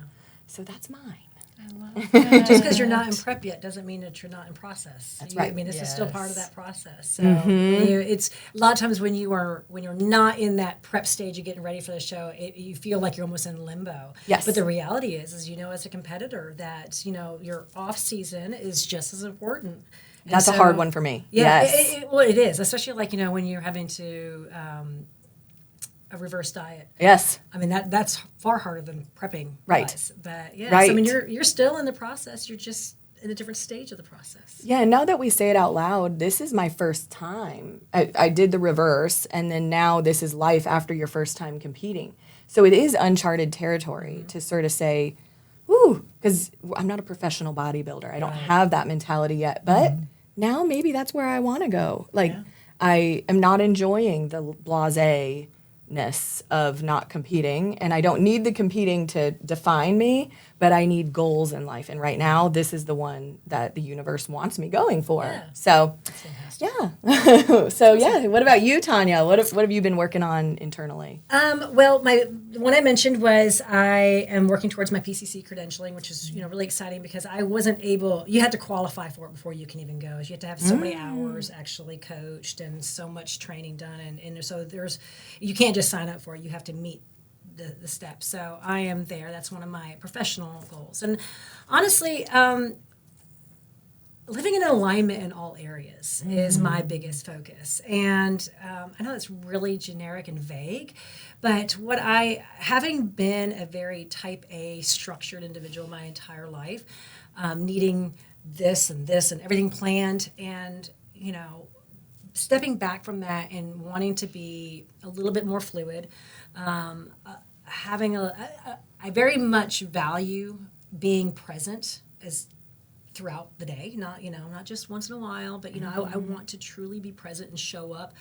So that's mine. I love that. Just because you're not in prep yet doesn't mean that you're not in process. That's right. I mean, this is still part of that process. So it's a lot of times when you're not in that prep stage of getting ready for the show, you feel like you're almost in limbo. Yes. But the reality is as a competitor, that your off season is just as important. That's a hard one for me. Yeah, yes. It is, especially when you're having to a reverse diet. Yes. I mean, that's far harder than prepping. Right. Was. But right. I mean, you're still in the process. You're just in a different stage of the process. Yeah, and now that we say it out loud, this is my first time. I did the reverse, and then now this is life after your first time competing. So it is uncharted territory to sort of say, ooh, because I'm not a professional bodybuilder. I don't have that mentality yet, but now maybe that's where I want to go. Like, I am not enjoying the blasé-ness of not competing, and I don't need the competing to define me, but I need goals in life. And right now, this is the one that the universe wants me going for. Yeah. So, yeah. So, yeah. What about you, Tonya? What have you been working on internally? Well, the one I mentioned was I am working towards my PCC credentialing, which is really exciting because I wasn't able. You had to qualify for it before you can even go. You have to have so many hours actually coached and so much training done, and so you can't just sign up for it. You have to meet the steps. So I am there. That's one of my professional goals. And honestly, living in alignment in all areas is my biggest focus. And I know it's really generic and vague, but having been a very type A structured individual my entire life, needing this and everything planned, and stepping back from that and wanting to be a little bit more fluid, I very much value being present as throughout the day, not just once in a while, but I want to truly be present and show up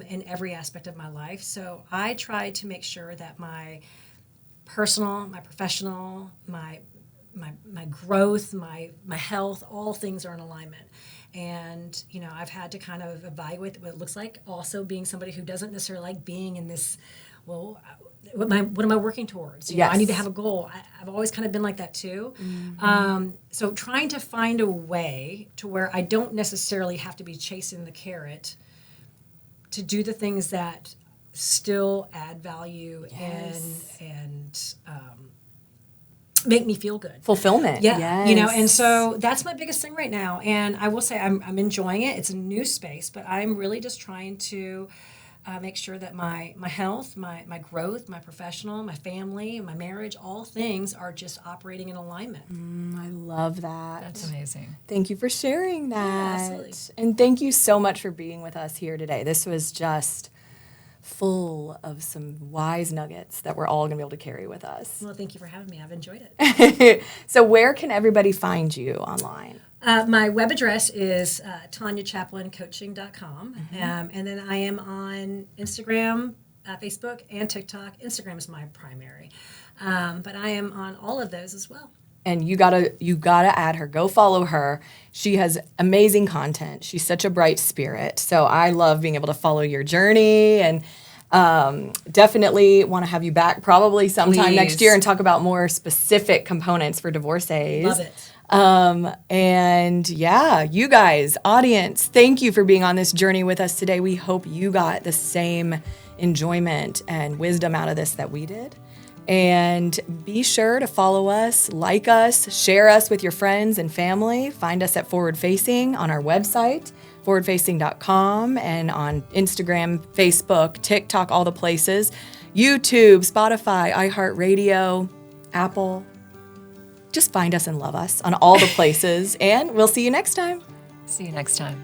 in every aspect of my life. So I try to make sure that my personal, my professional, my growth, my health, all things are in alignment. And I've had to kind of evaluate what it looks like. Also, being somebody who doesn't necessarily like being in this. Well, what am I working towards? I need to have a goal. I've always kind of been like that too. So trying to find a way to where I don't necessarily have to be chasing the carrot to do the things that still add value and make me feel good. Fulfillment. Yeah. And so that's my biggest thing right now. And I will say I'm enjoying it. It's a new space, but I'm really just trying to make sure that my health, my growth, my professional, my family, my marriage, all things are just operating in alignment. I love that. That's amazing. Thank you for sharing that. Yeah, absolutely. And thank you so much for being with us here today. This was just full of some wise nuggets that we're all going to be able to carry with us. Well, thank you for having me. I've enjoyed it. So where can everybody find you online? My web address is TonyaChaplinCoaching.com. And then I am on Instagram, Facebook, and TikTok. Instagram is my primary. But I am on all of those as well. And you gotta add her. Go follow her. She has amazing content. She's such a bright spirit. So I love being able to follow your journey, and definitely want to have you back probably sometime next year and talk about more specific components for divorcees. Love it. And yeah, you guys, audience, thank you for being on this journey with us today. We hope you got the same enjoyment and wisdom out of this that we did. And be sure to follow us, like us, share us with your friends and family. Find us at Forward Facing on our website, forwardfacing.com, and on Instagram, Facebook, TikTok, all the places, YouTube, Spotify, iHeartRadio, Apple. Just find us and love us on all the places, and we'll see you next time. See you next time.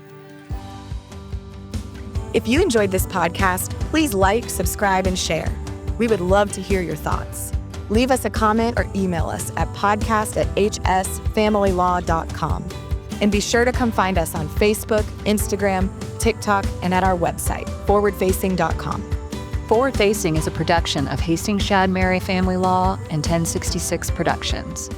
If you enjoyed this podcast, please like, subscribe, and share. We would love to hear your thoughts. Leave us a comment or email us at podcast@hsfamilylaw.com. And be sure to come find us on Facebook, Instagram, TikTok, and at our website, forwardfacing.com. Forward Facing is a production of Hastings Shad Mary Family Law and 1066 Productions.